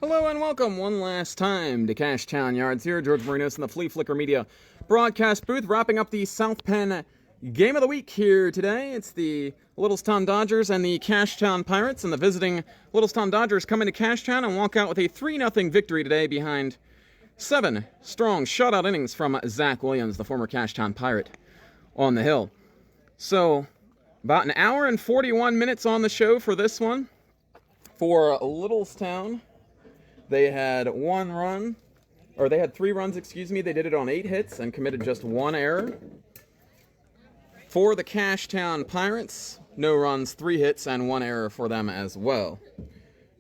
Hello and welcome one last time to Cashtown Yards here. George Marinos in the Fleaflicker Media broadcast booth, wrapping up the South Penn Game of the Week here today. It's the Littlestown Dodgers and the Cashtown Pirates, and the visiting Littlestown Dodgers come into Cashtown and walk out with a 3-0 victory today behind 7 strong shutout innings from Zach Williams, the former Cashtown Pirate, on the hill. So, about an hour and 41 minutes on the show for this one. For Littlestown, they had 3 runs, excuse me. They did it on 8 hits and committed just 1 error. For the Cashtown Pirates, no runs, 3 hits, and 1 error for them as well.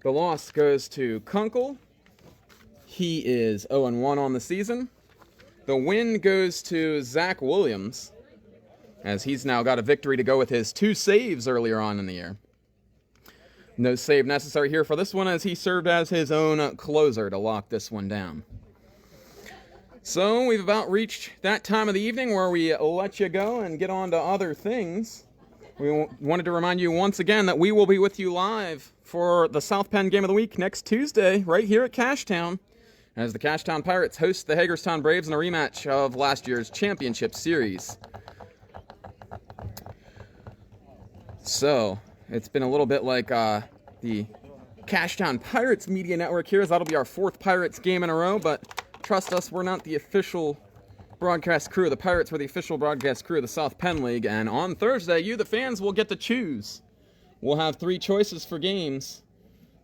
The loss goes to Kunkel. He is 0-1 on the season. The win goes to Zach Williams, as he's now got a victory to go with his 2 saves earlier on in the year. No save necessary here for this one, as he served as his own closer to lock this one down. So we've about reached that time of the evening where we let you go and get on to other things. We wanted to remind you once again that we will be with you live for the South Penn Game of the Week next Tuesday, right here at Cashtown, as the Cashtown Pirates host the Hagerstown Braves in a rematch of last year's championship series. So, it's been a little bit like the Cashtown Pirates Media Network here, as that'll be our 4th Pirates game in a row, but trust us, we're not the official broadcast crew of the Pirates. We're the official broadcast crew of the South Penn League, and on Thursday, you, the fans, will get to choose. We'll have 3 choices for games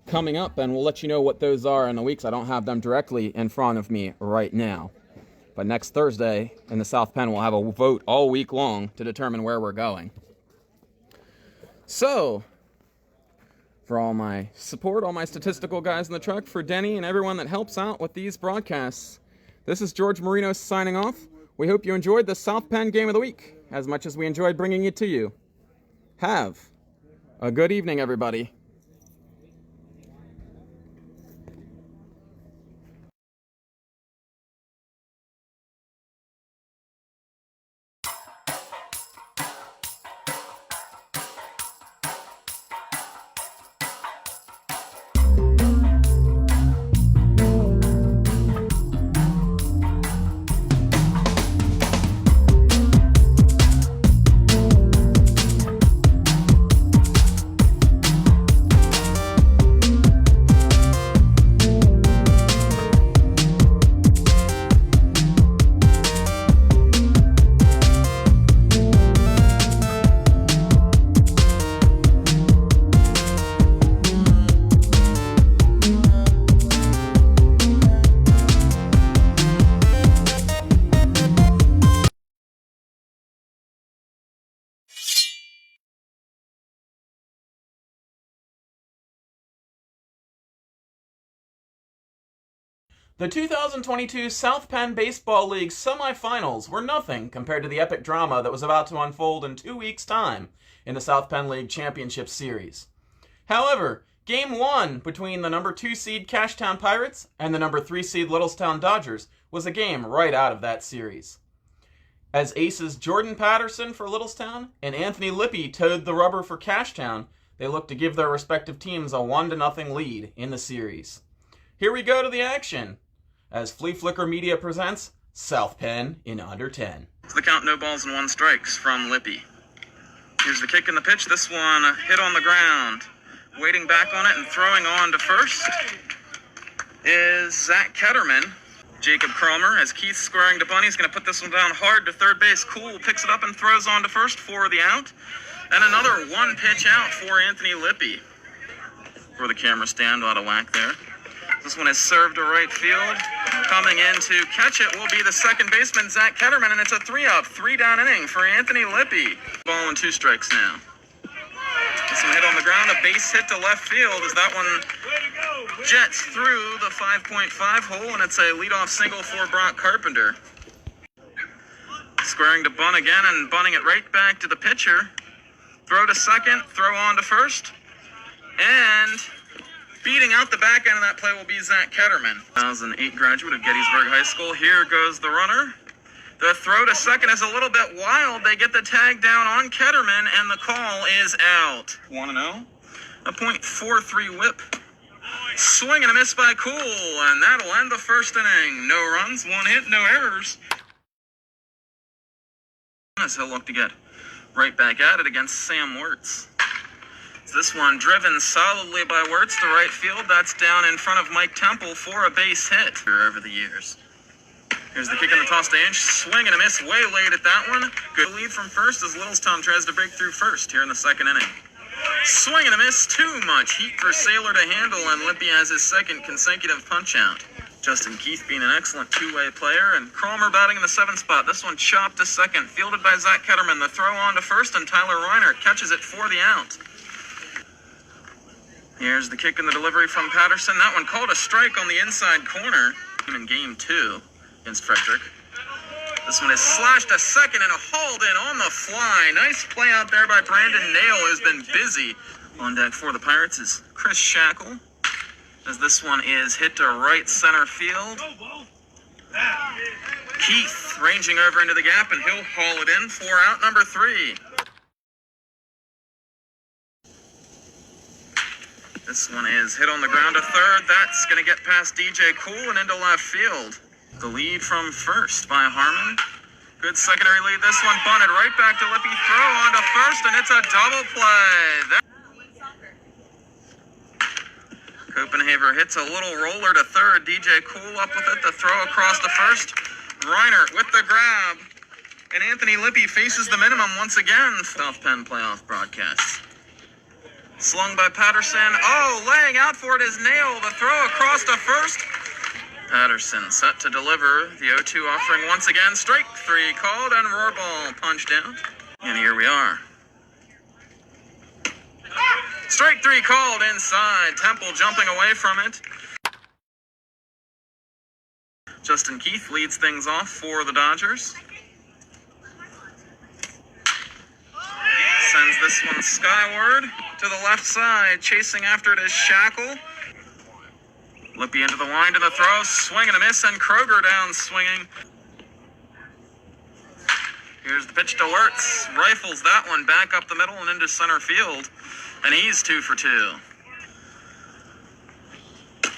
coming up, and we'll let you know what those are in the weeks. I don't have them directly in front of me right now. But next Thursday in the South Penn, we'll have a vote all week long to determine where we're going. So, for all my support, all my statistical guys in the truck, for Denny and everyone that helps out with these broadcasts, this is George Marinos signing off. We hope you enjoyed the South Penn Game of the Week as much as we enjoyed bringing it to you. Have a good evening, everybody. The 2022 South Penn Baseball League semifinals were nothing compared to the epic drama that was about to unfold in 2 weeks' time in the South Penn League Championship Series. However, Game 1 between the number 2 seed Cashtown Pirates and the number 3 seed Littlestown Dodgers was a game right out of that series. As aces Jordan Patterson for Littlestown and Anthony Lippy towed the rubber for Cashtown, they looked to give their respective teams a 1-0 lead in the series. Here we go to the action, as Fleaflicker Media presents South Penn in under 10. To the count, no balls and 1 strikes from Lippy. Here's the kick and the pitch. This one hit on the ground. Waiting back on it and throwing on to first is Zach Ketterman. Jacob Cromer, as Keith's squaring to bunt, he's going to put this one down hard to third base. Cool picks it up and throws on to first for the out. And another 1 pitch out for Anthony Lippy. For the camera stand, a lot of whack there. This one is served to right field. Coming in to catch it will be the second baseman, Zach Ketterman, and it's a 3-out, 3-down inning for Anthony Lippy. Ball and 2 strikes now. This one hit on the ground, a base hit to left field as that one jets through the 5.5 hole, and it's a leadoff single for Brock Carpenter. Squaring to bunt again and bunting it right back to the pitcher. Throw to second, throw on to first, and beating out the back end of that play will be Zach Ketterman. 2008 graduate of Gettysburg High School. Here goes the runner. The throw to second is a little bit wild. They get the tag down on Ketterman, and the call is out. 1-0. A .43 whip. Swing and a miss by Cool, and that'll end the first inning. No runs, 1 hit, no errors. As he'll look to get right back at it against Sam Wirtz. This one driven solidly by Wirtz to right field. That's down in front of Mike Temple for a base hit over the years. Here's the kick in the toss to Inch. Swing and a miss way late at that one. Good lead from first as Littlestown tries to break through first here in the second inning. Swing and a miss. Too much heat for Saylor to handle, and Lippy has his second consecutive punch-out. Justin Keith being an excellent two-way player, and Cromer batting in the 7th spot. This one chopped to second, fielded by Zach Ketterman. The throw on to first, and Tyler Reinert catches it for the out. Here's the kick and the delivery from Patterson. That one called a strike on the inside corner in Game 2 against Frederick. This one is slashed to second and hauled in on the fly. Nice play out there by Brandon Nail, who's been busy. On deck for the Pirates is Chris Shackle, as this one is hit to right center field. Keith ranging over into the gap, and he'll haul it in for out number 3. This one is hit on the ground to third. That's going to get past DJ Cool and into left field. The lead from first by Harmon. Good secondary lead. This one bunted right back to Lippy. Throw on to first, and it's a double play. Copenhaver hits a little roller to third. DJ Cool up with it. The throw across to first. Reinert with the grab. And Anthony Lippy faces the minimum once again. South Penn playoff broadcast. Slung by Patterson. Oh, laying out for it is Nail. The throw across to first. Patterson set to deliver. The 0-2 offering once again. Strike 3 called, and Rohrball punched out. And here we are. Strike 3 called inside. Temple jumping away from it. Justin Keith leads things off for the Dodgers. Sends this one skyward to the left side. Chasing after it is Shackle. Lippy into the line to the throw. Swing and a miss, and Kroger down swinging. Here's the pitch to Wirtz. Rifles that one back up the middle and into center field. And he's 2 for 2.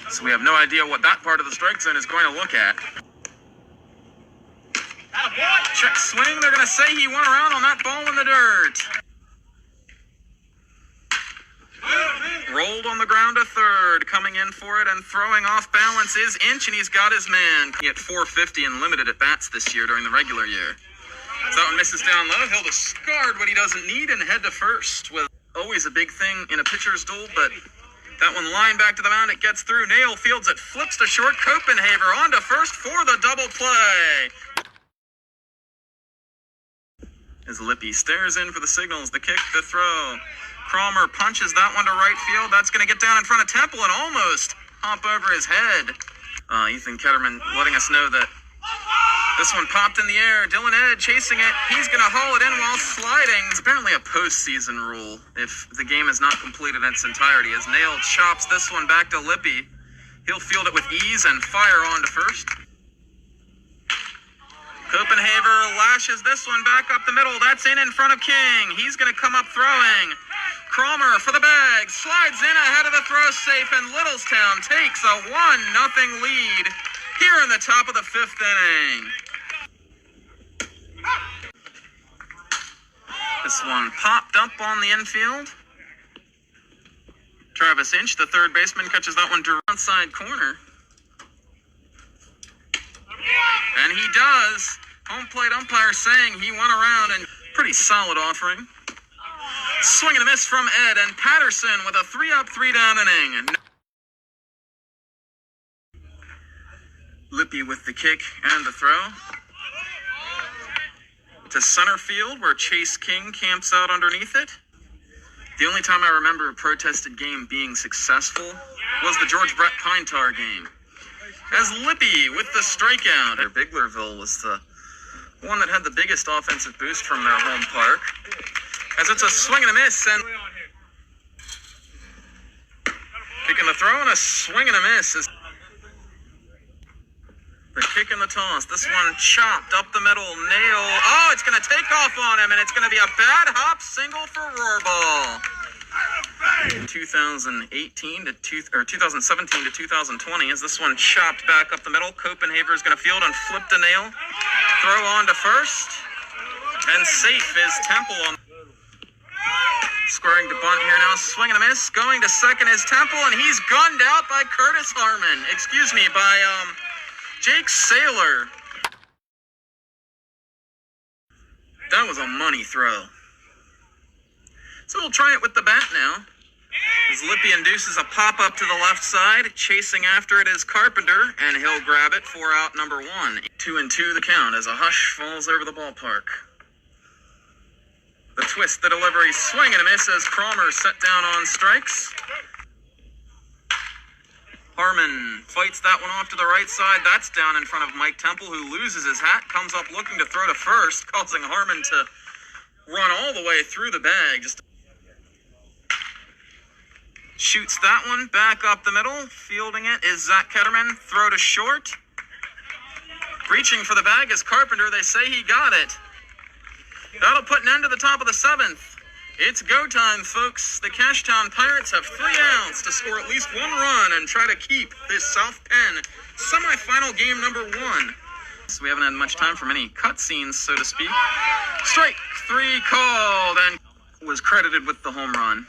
So we have no idea what that part of the strike zone is going to look at. Check swing. They're going to say he went around on that ball in the dirt. Rolled on the ground to third. Coming in for it and throwing off balance is Inch, and he's got his man. He hit 450 and limited at bats this year during the regular year. So that one misses down low. He'll discard what he doesn't need and head to first. With always a big thing in a pitcher's duel, but that one line back to the mound. It gets through. Nail fields it, flips to short. Copenhaver on to first for the double play. As Lippy stares in for the signals, the kick, the throw. Cromer punches that one to right field. That's going to get down in front of Temple and almost hop over his head. Ethan Ketterman letting us know that this one popped in the air. Dylan Ed chasing it. He's going to haul it in while sliding. It's apparently a postseason rule if the game is not completed in its entirety. As Nail chops this one back to Lippy. He'll field it with ease and fire on to first. Copenhaver lashes this one back up the middle. That's in front of King. He's going to come up throwing. Cromer for the bag. Slides in ahead of the throw safe, and Littlestown takes a 1-0 lead here in the top of the 5th inning. This one popped up on the infield. Travis Inch, the third baseman, catches that one to outside corner. And he does. Home plate umpire saying he went around, and pretty solid offering. Swing and a miss from Ed, and Patterson with a 3-up, 3-down inning. Lippy with the kick and the throw. To center field, where Chase King camps out underneath it. The only time I remember a protested game being successful was the George Brett Pinetar game. As Lippy with the strikeout. Biglerville was the one that had the biggest offensive boost from their home park. As it's a swing and a miss, and kicking the throw and a swing and a miss. Is the kick and the toss. This one chopped up the middle. Nail. Oh, it's going to take off on him, and it's going to be a bad hop single for Rohrball. 2017 to 2020, as this one chopped back up the middle. Copenhaver is going to field and flip the Nail. Throw on to first, and safe is Temple on. Squaring to bunt here now. Swing and a miss. Going to second is Temple, and he's gunned out by Curtis Harmon. Excuse me, by Jake Saylor. That was a money throw. So we'll try it with the bat now. As Lippy induces a pop-up to the left side. Chasing after it is Carpenter, and he'll grab it for out number 1. 2-2 the count as a hush falls over the ballpark. The twist, the delivery, swing and a miss as Cromer set down on strikes. Harmon fights that one off to the right side. That's down in front of Mike Temple, who loses his hat, comes up looking to throw to first, causing Harmon to run all the way through the bag. Just shoots that one back up the middle. Fielding it is Zach Ketterman. Throw to short. Reaching for the bag is Carpenter. They say he got it. That'll put an end to the top of the 7th. It's go time, folks. The Cashtown Pirates have 3 outs to score at least 1 run and try to keep this South Penn semifinal game number 1. So we haven't had much time for many cutscenes, so to speak. Strike 3 called, and was credited with the home run.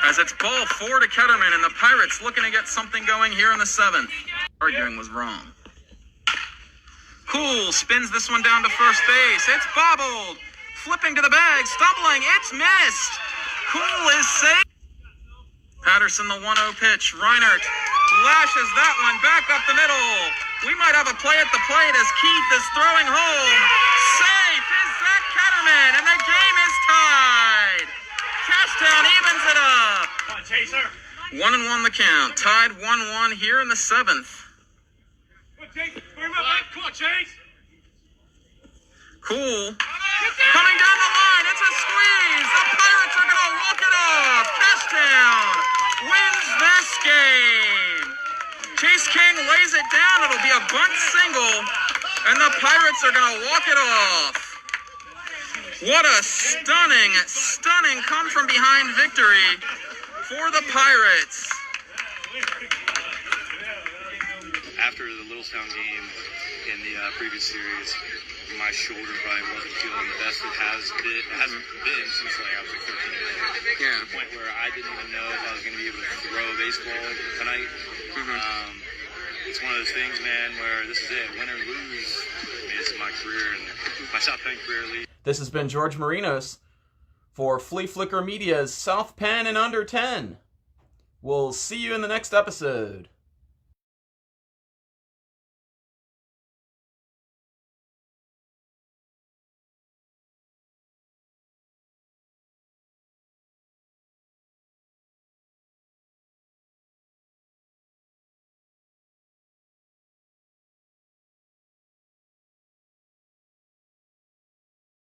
As it's ball 4 to Ketterman, and the Pirates looking to get something going here in the 7th. Arguing was wrong. Cool spins this one down to first base. It's bobbled. Flipping to the bag, stumbling, it's missed. Cool is safe. Patterson, the 1-0 pitch. Reinert lashes that one back up the middle. We might have a play at the plate as Keith is throwing home. Safe is Zach Ketterman, and the game is tied. Cashtown evens it up. 1-1 the count. Tied 1-1 here in the 7th. Come on, Chase. Cool. Coming down the line, it's a squeeze. The Pirates are going to walk it off. Cashtown wins this game. Chase King lays it down. It'll be a bunt single, and the Pirates are going to walk it off. What a stunning, stunning come from behind victory for the Pirates. After the Littlestown game in the previous series, my shoulder probably wasn't feeling the best it hasn't been since like I was like 13 years old. Yeah. To the point where I didn't even know if I was going to be able to throw a baseball tonight. It's one of those things, man, where this is it. Win or lose, I mean, this is my career and my South Penn career lead. This has been George Marinos for Fleaflicker Media's South Penn in Under 10. We'll see you in the next episode.